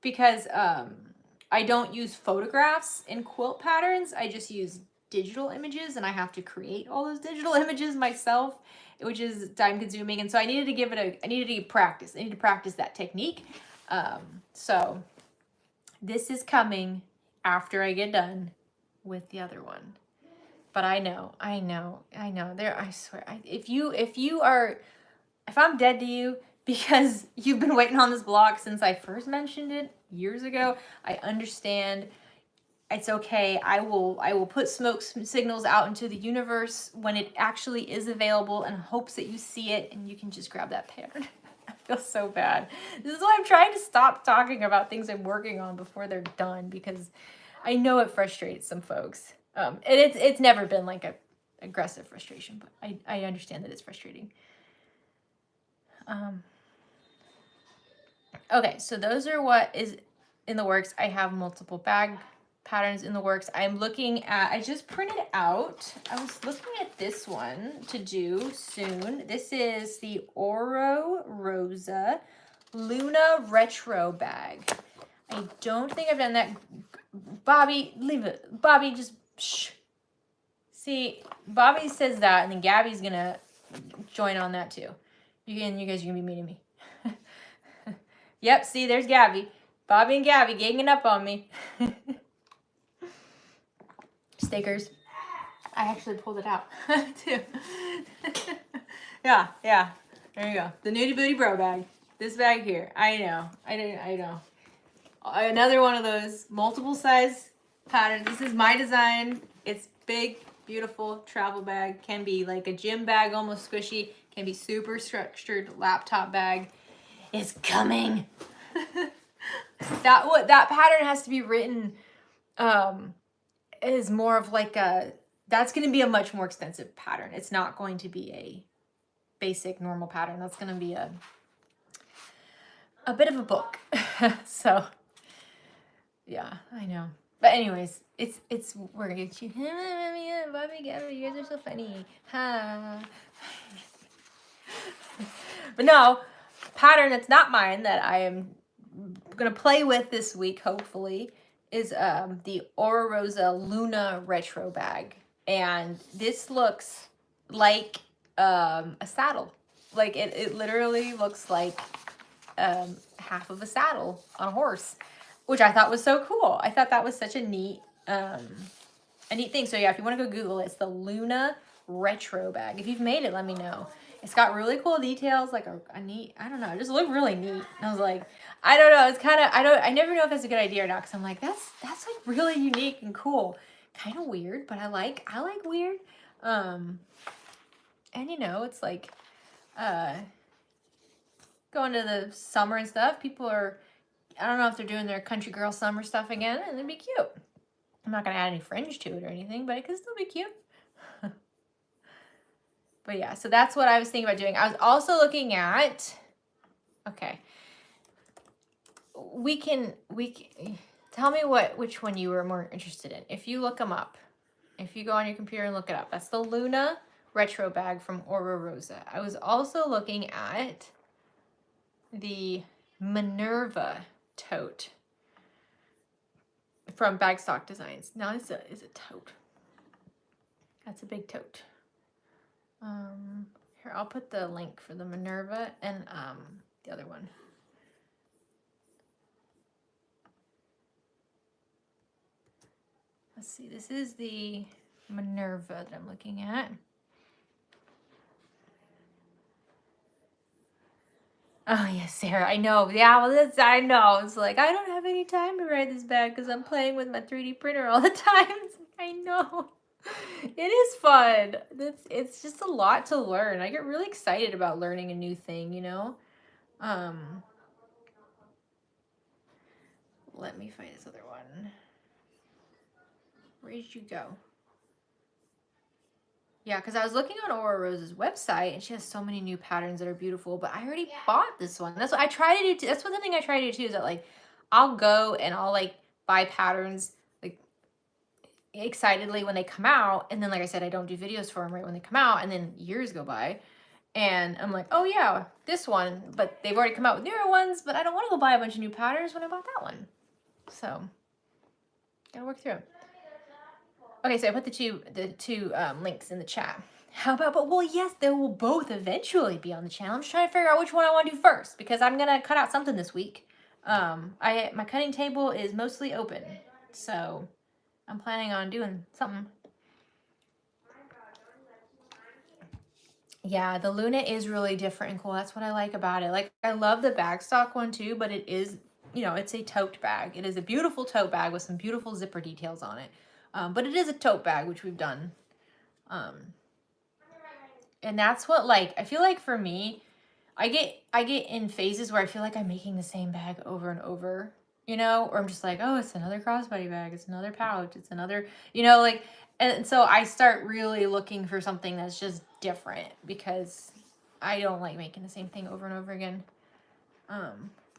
because I don't use photographs in quilt patterns. I just use digital images and I have to create all those digital images myself, which is time consuming. And so I needed to give it I needed to practice. I need to practice that technique. So this is coming after I get done with the other one. But I know. There, I swear, if I'm dead to you because you've been waiting on this block since I first mentioned it years ago, I understand. It's okay. I will put smoke signals out into the universe when it actually is available in hopes that you see it and you can just grab that pattern. I feel so bad. This is why I'm trying to stop talking about things I'm working on before they're done because I know it frustrates some folks. And it's never been like a aggressive frustration, but I understand that it's frustrating. Okay, so those are what is in the works. I have multiple bag patterns in the works. I'm looking at, I just printed out, I was looking at this one to do soon. This is the Oro Rosa Luna Retro bag. I don't think I've done that. Bobby, leave it. Bobby, just shh. See, Bobby says that, and then Gabby's gonna join on that too. You guys are gonna be meeting me. Yep, see, there's Gabby. Bobby and Gabby ganging up on me. Stickers. I actually pulled it out too. Yeah. There you go. The Nudie Booty Bro bag. This bag here. I know. Another one of those multiple size patterns. This is my design. It's big, beautiful travel bag. Can be like a gym bag, almost squishy. Can be super structured laptop bag. It's coming. That pattern has to be written is more of like that's going to be a much more extensive pattern. It's not going to be a basic normal pattern. That's going to be a bit of a book. So yeah, I know. But anyways, we're gonna get you. Bobby, Gabby, you guys are so funny. But no, pattern that's not mine that I am gonna play with this week, hopefully, is the Oro Rosa Luna Retro bag. And this looks like a saddle. Like it literally looks like half of a saddle on a horse, which I thought was so cool. I thought that was such a neat thing. So yeah, if you want to go Google it, it's the Luna Retro bag. If you've made it, let me know. It's got really cool details, like a neat, I don't know, it just looked really neat. And I was like, I don't know, it's kind of, I never know if that's a good idea or not, because I'm like, that's like really unique and cool. Kind of weird, but I like weird. And you know, it's like, going to the summer and stuff, people are, I don't know if they're doing their country girl summer stuff again, and it'd be cute. I'm not going to add any fringe to it or anything, but it could still be cute. But yeah, so that's what I was thinking about doing. I was also looking at, okay, we can tell me which one you were more interested in. If you look them up, if you go on your computer and look it up, that's the Luna retro bag from Aura Rosa. I was also looking at the Minerva tote from Bagstock Designs. Now it's a tote. That's a big tote. Here, I'll put the link for the Minerva and the other one. Let's see, this is the Minerva that I'm looking at. Oh yes, Sarah, I know. Yeah, well, that's, I know. It's like, I don't have any time to ride this bag because I'm playing with my 3D printer all the time. It's like, I know. It is fun. It's just a lot to learn. I get really excited about learning a new thing, you know? Let me find this other one. Where did you go? Yeah, because I was looking on Aura Rose's website, and she has so many new patterns that are beautiful, but I already bought this one. That's what I try to do, too. That's one thing I try to do, too, is that, like, I'll go and I'll, like, buy patterns, like, excitedly when they come out, and then, like I said, I don't do videos for them right when they come out, and then years go by, and I'm like, oh, yeah, this one, but they've already come out with newer ones, but I don't want to go buy a bunch of new patterns when I bought that one. So, gotta work through them. Okay, so I put the two links in the chat. How about, but well, yes, they will both eventually be on the channel. I'm just trying to figure out which one I want to do first because I'm gonna cut out something this week. My cutting table is mostly open, so I'm planning on doing something. Yeah, the Luna is really different and cool. That's what I like about it. Like, I love the Bagstock one too, but it is, you know, it's a tote bag. It is a beautiful tote bag with some beautiful zipper details on it. But it is a tote bag, which we've done. And that's what, like, I feel like for me, I get in phases where I feel like I'm making the same bag over and over, you know, or I'm just like, oh, it's another crossbody bag, it's another pouch, it's another, you know, like, and so I start really looking for something that's just different because I don't like making the same thing over and over again.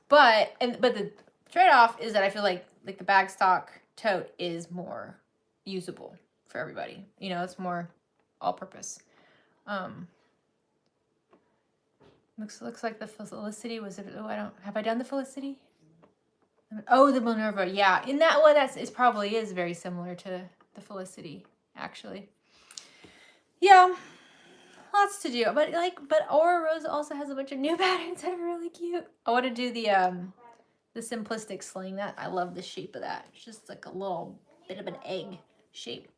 But the trade-off is that I feel like the Bagstock tote is more usable for everybody. You know, it's more all-purpose. Looks like the Felicity was it? Oh, have I done the Felicity? Oh, the Minerva. Yeah, in that one, it probably is very similar to the Felicity, actually. Yeah, lots to do. But Aura Rose also has a bunch of new patterns that are really cute. I want to do the simplistic sling. That I love the shape of that. It's just like a little bit of an egg shape.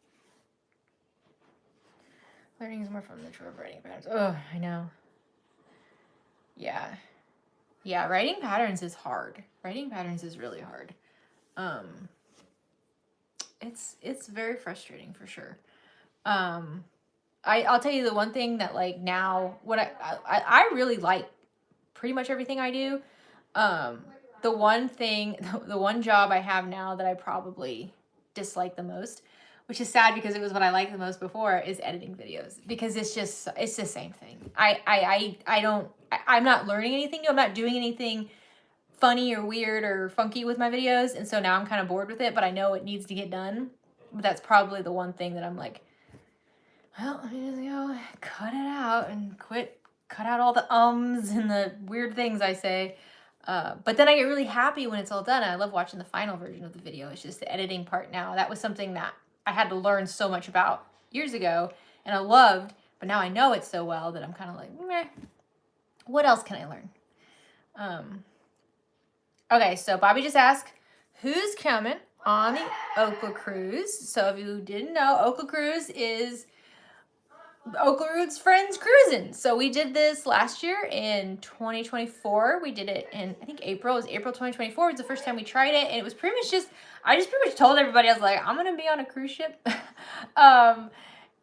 Learning is more fun than true of writing patterns. Oh, I know. Yeah. Yeah, writing patterns is hard. Writing patterns is really hard. It's very frustrating for sure. I'll tell you the one thing that, like, now what I really like pretty much everything I do. The one job I have now that I probably dislike the most, which is sad because it was what I liked the most before, is editing videos because it's the same thing. I'm not learning anything new. I'm not doing anything funny or weird or funky with my videos, and so now I'm kind of bored with it, but I know it needs to get done. But that's probably the one thing that I'm like, well, I just go cut it out and cut out all the ums and the weird things I say. But then I get really happy when it's all done. I love watching the final version of the video. It's just the editing part now. That was something that I had to learn so much about years ago and I loved, but now I know it so well that I'm kind of like, meh, what else can I learn? Okay, so Bobby just asked, who's coming on the OklaRoots? So if you didn't know, OklaRoots is OklaRoots Friends Cruising. So we did this last year in 2024. We did it in, I think April. It was April 2024. It was the first time we tried it. And it was pretty much I just pretty much told everybody, I was like, I'm going to be on a cruise ship.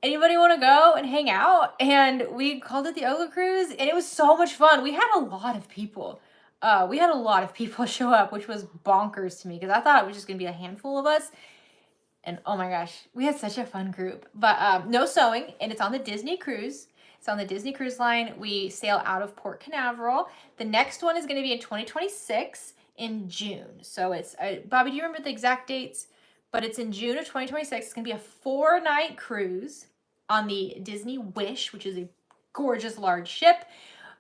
Anybody want to go and hang out? And we called it the OklaRoots. And it was so much fun. We had a lot of people. Show up, which was bonkers to me because I thought it was just going to be a handful of us. And oh my gosh, we had such a fun group. But no sewing, and it's on the Disney cruise. It's on the Disney Cruise Line. We sail out of Port Canaveral. The next one is going to be in 2026 in June. So it's, Bobby, do you remember the exact dates? But it's in June of 2026. It's going to be a 4-night cruise. on the Disney Wish, which is a gorgeous large ship.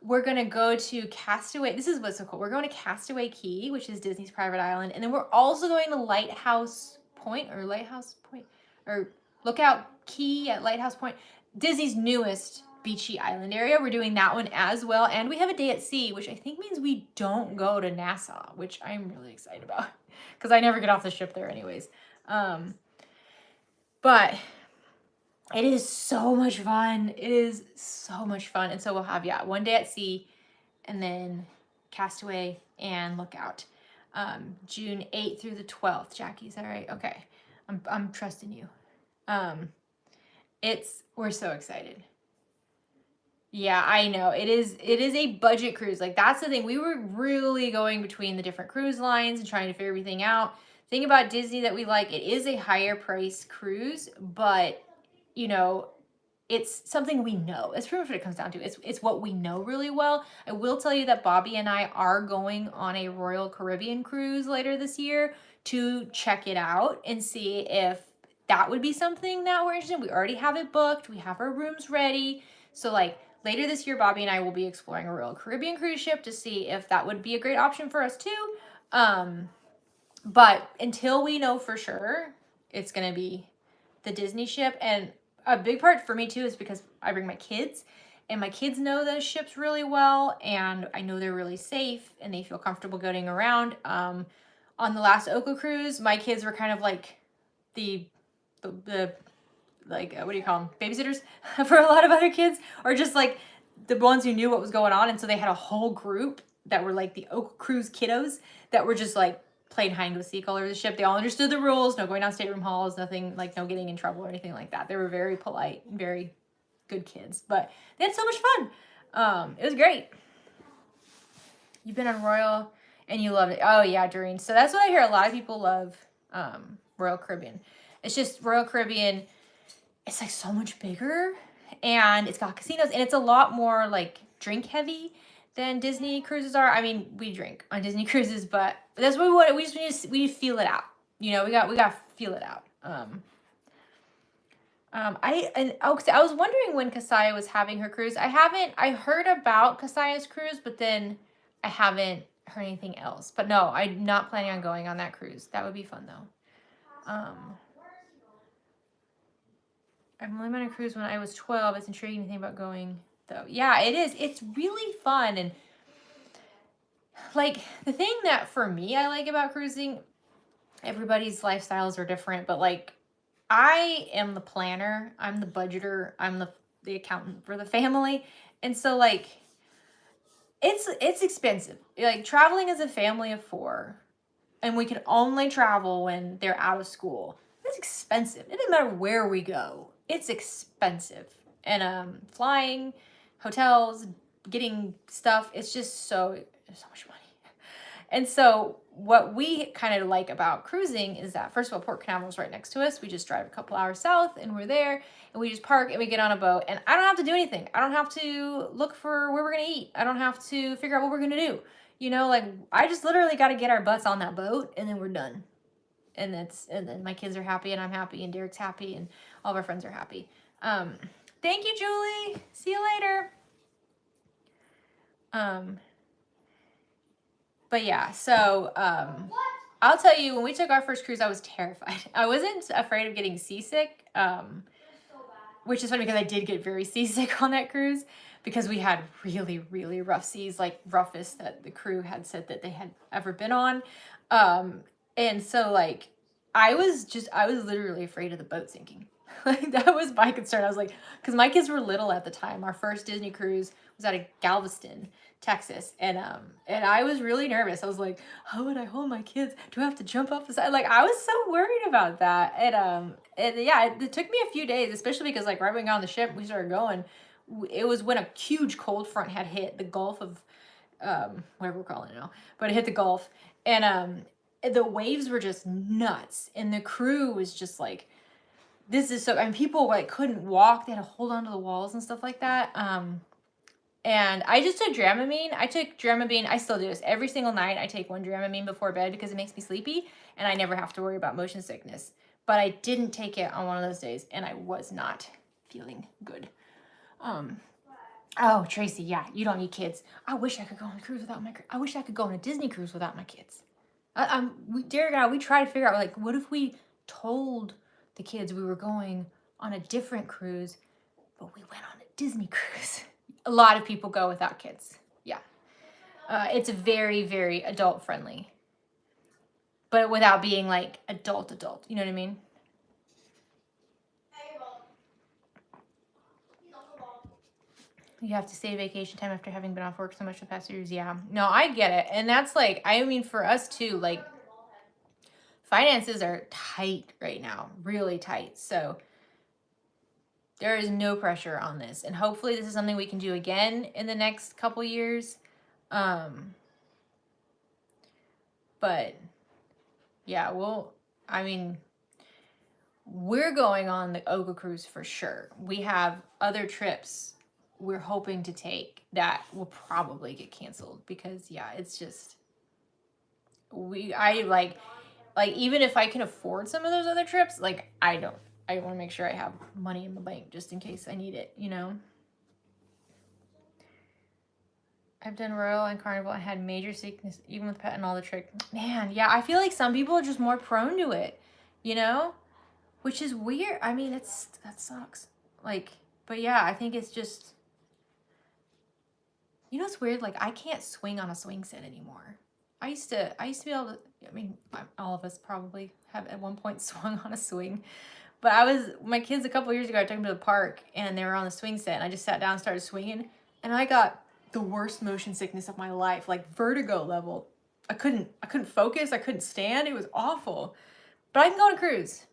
We're gonna go to Castaway. This is what's so cool. We're going to Castaway Cay, which is Disney's private island, and then we're also going to Lighthouse Point or Lookout Key at Lighthouse Point, Disney's newest beachy island area. We're doing that one as well, and we have a day at sea, which I think means we don't go to Nassau, which I'm really excited about because I never get off the ship there anyways. But it is so much fun. It is so much fun. And so we'll have, yeah, one day at sea and then Castaway and Lookout. June 8th through the 12th. Jackie, is that right? Okay. I'm trusting you. We're so excited. Yeah, I know. It is a budget cruise. Like, that's the thing. We were really going between the different cruise lines and trying to figure everything out. Thing about Disney that we like, it is a higher price cruise, but you know, it's something we know. That's pretty much what it comes down to. It's what we know really well. I will tell you that Bobby and I are going on a Royal Caribbean cruise later this year to check it out and see if that would be something that we're interested in. We already have it booked. We have our rooms ready. So like later this year, Bobby and I will be exploring a Royal Caribbean cruise ship to see if that would be a great option for us too. But until we know for sure, it's going to be the Disney ship. And a big part for me too is because I bring my kids, and my kids know those ships really well, and I know they're really safe and they feel comfortable going around. On the last Okla cruise, my kids were kind of like the like, what do you call them? Babysitters for a lot of other kids, or just like the ones who knew what was going on. And so they had a whole group that were like the Okla cruise kiddos that were just like playing hide and go seek all over the ship. They all understood the rules, no going down stateroom halls, nothing like no getting in trouble or anything like that. They were very polite, very good kids, but they had so much fun. It was great. You've been on Royal and you loved it. Oh yeah, Doreen. So that's what I hear. A lot of people love Royal Caribbean. It's just Royal Caribbean, it's like so much bigger and it's got casinos and it's a lot more like drink heavy than Disney cruises are. I mean, we drink on Disney cruises, but that's what we want. We just feel it out. You know, we got to feel it out. I was wondering when Kasaya was having her cruise. I heard about Kasaya's cruise, but then I haven't heard anything else. But no, I'm not planning on going on that cruise. That would be fun though. I've only been on a cruise when I was 12. It's intriguing to think about going though. Yeah, it is. It's really fun. And like the thing that for me I like about cruising, everybody's lifestyles are different, but like I am the planner, I'm the budgeter, I'm the accountant for the family. And so like it's expensive. Like traveling as a family of 4, and we can only travel when they're out of school. It's expensive. It doesn't matter where we go. It's expensive. And flying, hotels, getting stuff, it's just so much money. And so what we kind of like about cruising is that, first of all, Port Canaveral is right next to us. We just drive a couple hours south and we're there, and we just park and we get on a boat, and I don't have to do anything. I don't have to look for where we're going to eat. I don't have to figure out what we're going to do. You know, like I just literally got to get our butts on that boat and then we're done. And then my kids are happy and I'm happy and Derek's happy and all of our friends are happy. Thank you, Julie. See you later. But yeah, so I'll tell you, when we took our first cruise, I was terrified. I wasn't afraid of getting seasick, which is funny because I did get very seasick on that cruise because we had really, really rough seas, like roughest that the crew had said that they had ever been on. And so like, I was literally afraid of the boat sinking. Like that was my concern. I was like, because my kids were little at the time. Our first Disney cruise was out of Galveston, Texas. And I was really nervous. I was like, how would I hold my kids? Do I have to jump off the side? Like I was so worried about that. And yeah, it took me a few days, especially because like right when we got on the ship, we started going. It was when a huge cold front had hit the Gulf of, whatever we're calling it now, but it hit the Gulf. And the waves were just nuts. And the crew was just like, this is so, and people like couldn't walk. They had to hold onto the walls and stuff like that. And I just took Dramamine. I still do this every single night. I take 1 Dramamine before bed because it makes me sleepy and I never have to worry about motion sickness. But I didn't take it on one of those days and I was not feeling good. Oh, Tracy, yeah, you don't need kids. I wish I could go on a cruise without my. I wish I could go on a Disney cruise without my kids. Dear God, we tried to figure out like, what if we told the kids we were going on a different cruise, but we went on a Disney cruise. A lot of people go without kids. Yeah, it's very, very adult friendly, but without being like adult. You know what I mean? You have to save vacation time after having been off work so much the past years. Yeah. No, I get it. And that's like, I mean, for us too, like, finances are tight right now, really tight. So there is no pressure on this. And hopefully this is something we can do again in the next couple years. But yeah, we're going on the Oka cruise for sure. We have other trips we're hoping to take that will probably get canceled because yeah, it's just I like even if I can afford some of those other trips, like I want to make sure I have money in the bank just in case I need it, you know. I've done Royal and Carnival. I had major sickness even with pet and all the trick. Man, yeah, I feel like some people are just more prone to it, you know, which is weird. I mean, that sucks. Like, but yeah, I think it's just, you know, it's weird. Like, I can't swing on a swing set anymore. I used to be able to, I mean, all of us probably have at one point swung on a swing, but my kids a couple years ago, I took them to the park and they were on the swing set and I just sat down and started swinging and I got the worst motion sickness of my life, like vertigo level. I couldn't focus. I couldn't stand. It was awful, but I can go on a cruise.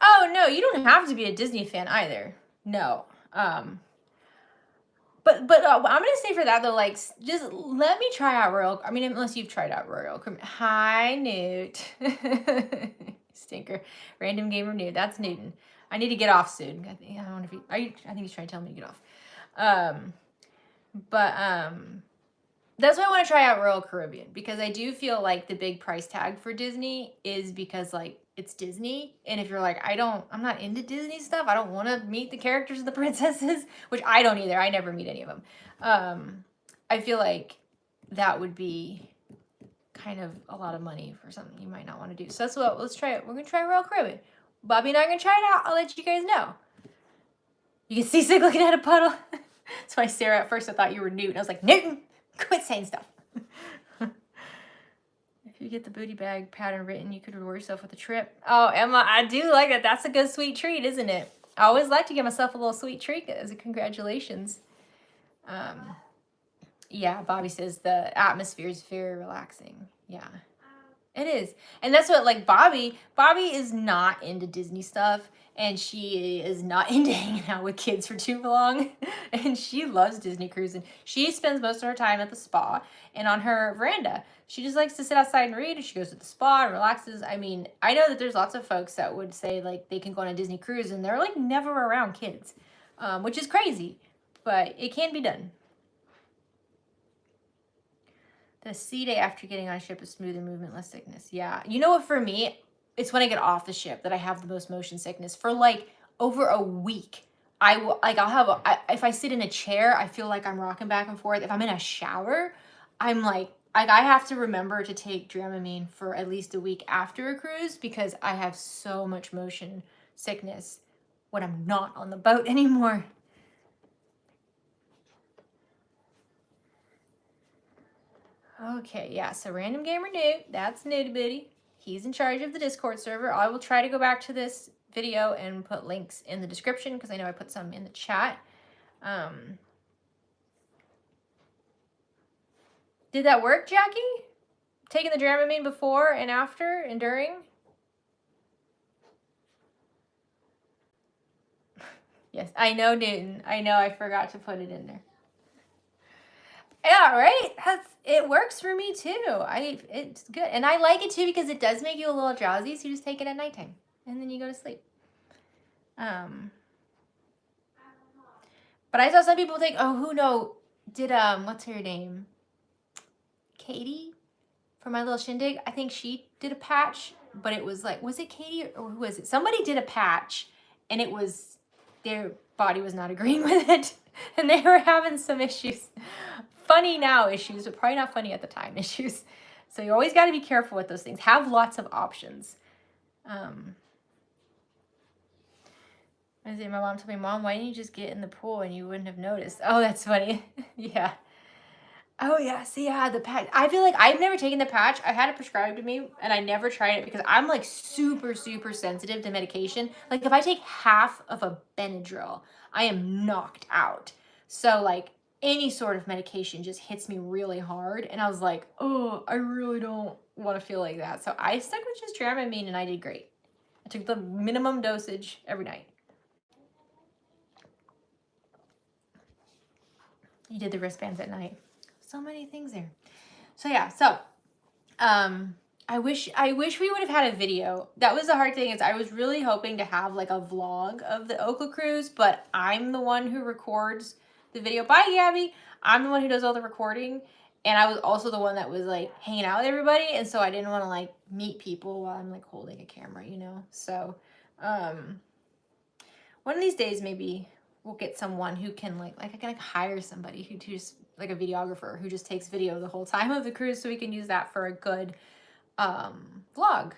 Oh no, you don't have to be a Disney fan either. No. But I'm gonna say for that though, like, just let me try out Royal. I mean, unless you've tried out Royal. Hi, Newt. Stinker. Random gamer Newt. That's Newton. I need to get off soon. I wonder if I think he's trying to tell me to get off. That's why I want to try out Royal Caribbean because I do feel like the big price tag for Disney is because like it's Disney, and if you're like I'm not into Disney stuff, I don't want to meet the characters of the princesses, which I don't either. I never meet any of them. I feel like that would be kind of a lot of money for something you might not want to do. So that's what let's try it. We're gonna try Royal Caribbean. Bobby and I are gonna try it out. I'll let you guys know. You get seasick looking at a puddle. That's why Sarah at first I thought you were Newton. I was like, Newton, quit saying stuff. If you get the booty bag pattern written, you could reward yourself with a trip. Oh, Emma, I do like that. That's a good sweet treat, isn't it? I always like to give myself a little sweet treat as a congratulations. Yeah, Bobby says the atmosphere is very relaxing. Yeah, it is. And that's what, like, Bobby is not into Disney stuff. And she is not into hanging out with kids for too long. And she loves Disney cruising. She spends most of her time at the spa and on her veranda. She just likes to sit outside and read. And she goes to the spa and relaxes. I mean, I know that there's lots of folks that would say, like, they can go on a Disney cruise and they're, like, never around kids. Which is crazy. But it can be done. The sea day after getting on a ship is smoother movement, less sickness. Yeah. You know what, for me, it's when I get off the ship that I have the most motion sickness. For like over a week, if I sit in a chair, I feel like I'm rocking back and forth. If I'm in a shower, I'm like I have to remember to take Dramamine for at least a week after a cruise because I have so much motion sickness when I'm not on the boat anymore. Okay, yeah, so Random Gamer Newt, that's Newty Booty. He's in charge of the Discord server. I will try to go back to this video and put links in the description because I know I put some in the chat. Did that work, Jackie? Taking the Dramamine before and after and during? Yes, I know, Newton. I know I forgot to put it in there. Yeah, right? It works for me too. It's good. And I like it too because it does make you a little drowsy, so you just take it at nighttime. And then you go to sleep. But I saw some people think, oh, who know, did, what's her name? Katie from My Little Shindig. I think she did a patch but it was like, was it Katie or who was it? Somebody did a patch and it was, their body was not agreeing with it and they were having some issues. Funny now issues, but probably not funny at the time issues. So you always got to be careful with those things. Have lots of options. My mom told me, Mom, why didn't you just get in the pool and you wouldn't have noticed? Oh, that's funny. Yeah. Oh, yeah. See, I had the patch. I feel like I've never taken the patch. I had it prescribed to me, and I never tried it because I'm, like, super, super sensitive to medication. Like, if I take half of a Benadryl, I am knocked out. So, like, any sort of medication just hits me really hard. And I was like, oh, I really don't want to feel like that. So I stuck with just Dramamine, and I did great. I took the minimum dosage every night. You did the wristbands at night. So many things there. So yeah, so I wish we would have had a video. That was the hard thing, is I was really hoping to have like a vlog of the Okla cruise, but I'm the one who records the video. Bye, Gabby. I'm the one who does all the recording, and I was also the one that was like hanging out with everybody, and so I didn't want to like meet people while I'm like holding a camera, you know. So one of these days maybe we'll get someone who can like I can like hire somebody who just like a videographer who just takes video the whole time of the cruise, so we can use that for a good vlog.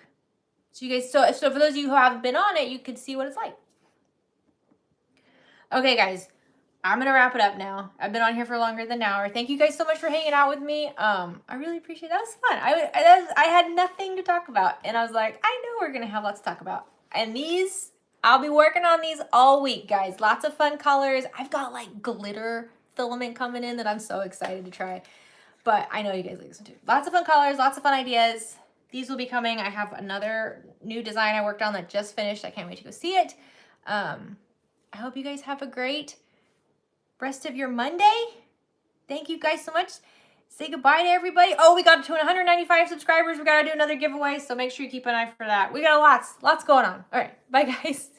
So you guys, so for those of you who haven't been on it, you can see what it's like. Okay, guys, I'm gonna wrap it up now. I've been on here for longer than an hour. Thank you guys so much for hanging out with me. I really appreciate it. That was fun. I had nothing to talk about, and I was like, I know we're gonna have lots to talk about. And these, I'll be working on these all week, guys. Lots of fun colors. I've got like glitter filament coming in that I'm so excited to try. But I know you guys like this one too. Lots of fun colors, lots of fun ideas. These will be coming. I have another new design I worked on that just finished. I can't wait to go see it. I hope you guys have a great rest of your Monday. Thank you guys so much. Say goodbye to everybody. Oh, we got to 195 subscribers. We got to do another giveaway, so make sure you keep an eye for that. We got lots going on. All right, bye guys.